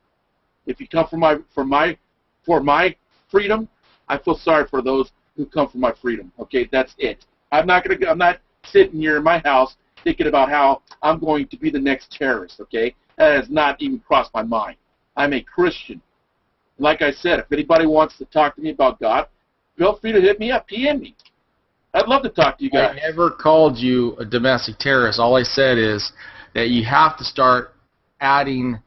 If you come for my freedom, I feel sorry for those who come for my freedom. Okay, that's it. I'm not sitting here in my house thinking about how I'm going to be the next terrorist. Okay, that has not even crossed my mind. I'm a Christian. Like I said, if anybody wants to talk to me about God, feel free to hit me up, PM me. I'd love to talk to you guys. I never called you a domestic terrorist. All I said is that you have to start adding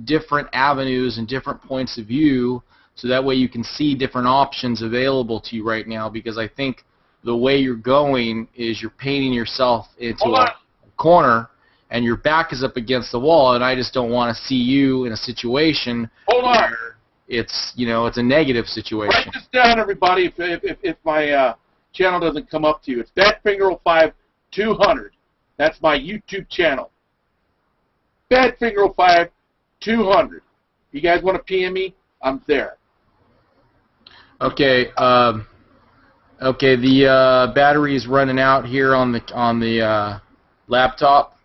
different avenues and different points of view so that way you can see different options available to you right now, because I think the way you're going is you're painting yourself into a corner and your back is up against the wall, and I just don't want to see you in a situation where it's, it's a negative situation. Write this down, everybody, if my channel doesn't come up to you. It's Badfinger05 200. That's my YouTube channel. Badfinger05 200. You guys want to PM me? I'm there. Okay. Okay. The battery is running out here on the laptop.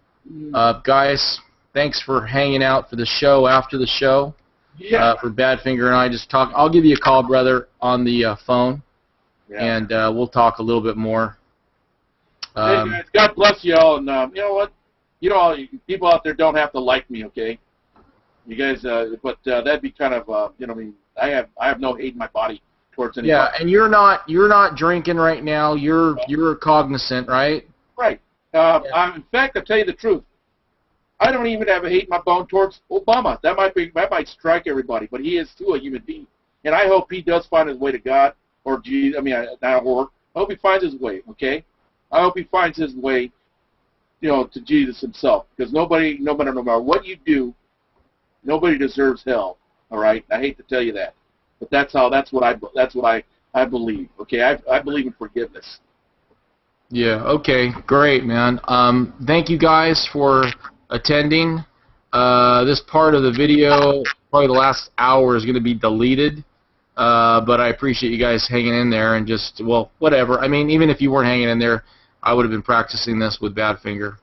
Guys, thanks for hanging out for the show after the show. Yeah. For Badfinger and I just talk. I'll give you a call, brother, on the phone, and we'll talk a little bit more. Hey guys, God bless you all, and you know what? People out there don't have to like me, okay? You guys, but that'd be kind of, I have no hate in my body towards anybody. Yeah, and you're not drinking right now. You're cognizant, right? Right. In fact, I'll tell you the truth. I don't even have a hate in my bone towards Obama. That might strike everybody, but he is too a human being, and I hope he does find his way to God or Jesus. I mean, not or. I hope he finds his way. Okay. I hope he finds his way, to Jesus himself, because no matter what you do, nobody deserves hell. All right. I hate to tell you that, but that's what I believe. Okay. I believe in forgiveness. Yeah, okay, great, man. Thank you guys for attending. This part of the video, probably the last hour, is going to be deleted, but I appreciate you guys hanging in there and just, well, whatever. I mean, even if you weren't hanging in there, I would have been practicing this with Badfinger.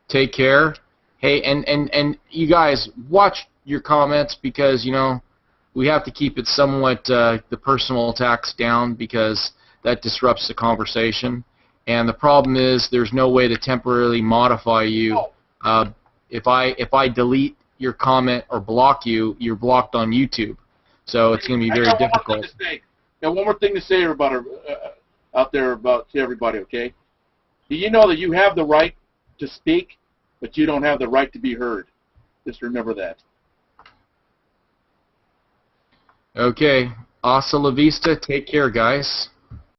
Take care. Hey, and you guys, watch your comments, because, we have to keep it somewhat, the personal attacks down, because that disrupts the conversation. And the problem is there's no way to temporarily modify you. If I delete your comment or block you, you're blocked on YouTube. So it's going to be very difficult. One more thing to say out there to everybody, okay? Do you know that you have the right to speak, but you don't have the right to be heard? Just remember that. Okay. Hasta la vista. Take care, guys.